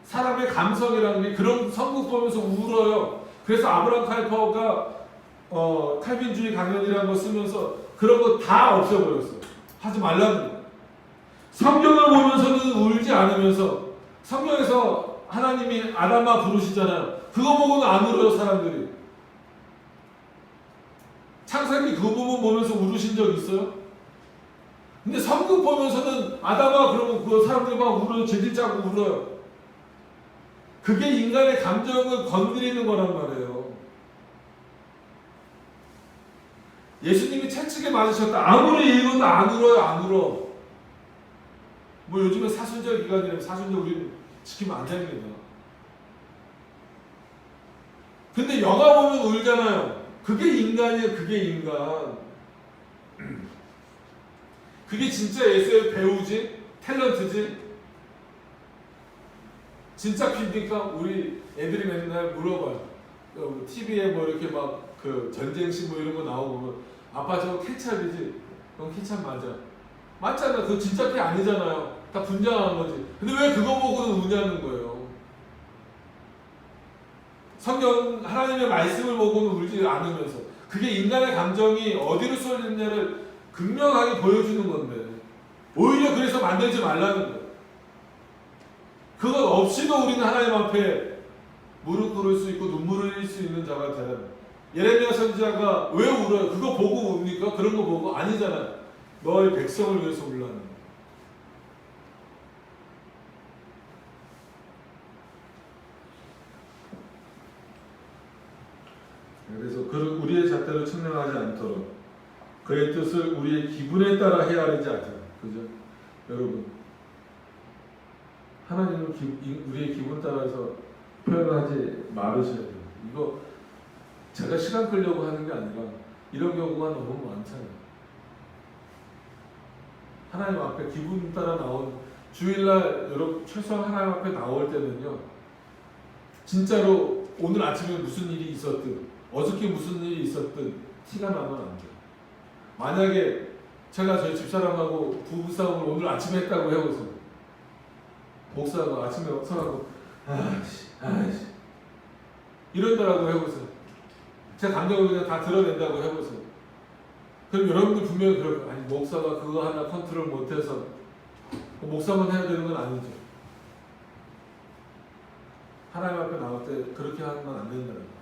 사람의 감성이라는 게 그런 성국 보면서 울어요. 그래서 아브라함 칼퍼가 칼빈주의 강연이라는 거 쓰면서 그런 거 다 없애버렸어요. 하지 말라는 거예요. 성경을 보면서는 울지 않으면서 성경에서 하나님이 아담아 부르시잖아요. 그거 보고는 안 울어요, 사람들이. 창세기 그 부분 보면서 울으신 적 있어요? 근데 성경 보면서는 아담아 그러면 그 사람들이 막 울어요. 재질 짜고 울어요. 그게 인간의 감정을 건드리는 거란 말이에요. 예수님이 채찍에 맞으셨다. 아무리 읽어도 안 울어요. 안 울어. 뭐 요즘에 사순절 기간이라면 사순절 우리는 지키면 안 됩니다. 근데 영화 보면 울잖아요. 그게 인간이에요. 그게 인간. 그게 진짜 예수의 배우지? 탤런트지? 진짜 PD니까 우리 애들이 맨날 물어봐요. TV에 뭐 이렇게 막 그 전쟁신 뭐 이런 거 나오고 아빠 저거 케찹이지? 그건 케찹 맞아. 맞잖아. 그거 진짜 피 아니잖아요. 다 분장한 거지. 근데 왜 그거 보고는 우냐는 거예요. 성경 하나님의 말씀을 보고는 울지 않으면서 그게 인간의 감정이 어디로 쏠리느냐를 극명하게 보여주는 건데 오히려 그래서 만들지 말라는 거예요. 그것 없이도 우리는 하나님 앞에 무릎 꿇을 수 있고 눈물을 흘릴 수 있는 자가 되라는 거예요. 예레미야 선지자가 왜 울어요? 그거 보고 웁니까? 그런 거 보고? 아니잖아요. 너의 백성을 위해서 울라는 거예요. 그래서 우리의 잣대로 측량하지 않도록 그의 뜻을 우리의 기분에 따라 헤아리지 않도록. 그죠? 여러분 하나님은 우리의 기분 따라서 표현하지 말으셔야 돼요. 이거 제가 시간 끌려고 하는 게 아니라 이런 경우가 너무 많잖아요. 하나님 앞에 기분 따라 나온 주일날 여러분 최소한 하나님 앞에 나올 때는요. 진짜로 오늘 아침에 무슨 일이 있었든 어저께 무슨 일이 있었든 티가 나면 안 돼요. 만약에 제가 저희 집사람하고 부부싸움을 오늘 아침에 했다고 해보세요. 목사가 아침에 서하고 아이씨 이런다라고 해보세요. 제 감정을 그냥 다 드러낸다고 해보세요. 그럼 여러분들 분명히 그럴 거예요. 아니 목사가 그거 하나 컨트롤 못해서 목사만 해야 되는 건 아니죠. 하나님 앞에 나올 때 그렇게 하는 건 안 된다는 거예요.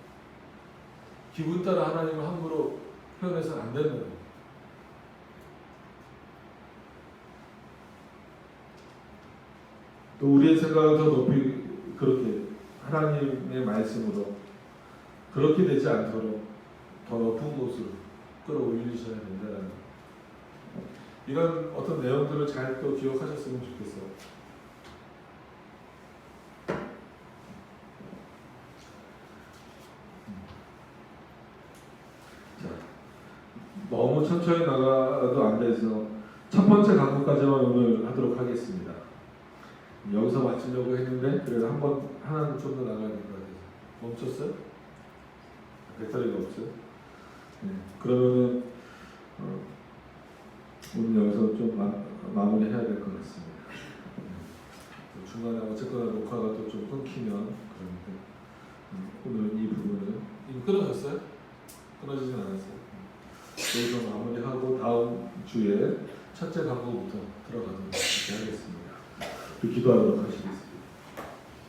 기분 따라 하나님을 함부로 표현해서는 안 된다는 거예요. 또 우리의 생각을 더 높이 그렇게 하나님의 말씀으로 그렇게 되지 않도록 더 높은 곳으로 끌어올리셔야 된다는 거예요. 이런 어떤 내용들을 잘 또 기억하셨으면 좋겠어요. 자, 너무 천천히 나가도 안 돼서 첫 번째 강구까지만 오늘 하도록 하겠습니다. 여기서 마치려고 했는데 그래도 하나는 좀 더 나가야 될 것 같아서 멈췄어요? 배터리가 없어요? 네. 그러면은 오늘 여기서 좀 마무리해야 될 것 같습니다. 네. 중간에 어쨌거나 녹화가 또 좀 끊기면 그러니까 오늘은 이 부분을 이미 끊어졌어요? 끊어지진 않았어요. 첫째 광고부터 들어가도록 하겠습니다. 기도하도록 하시죠.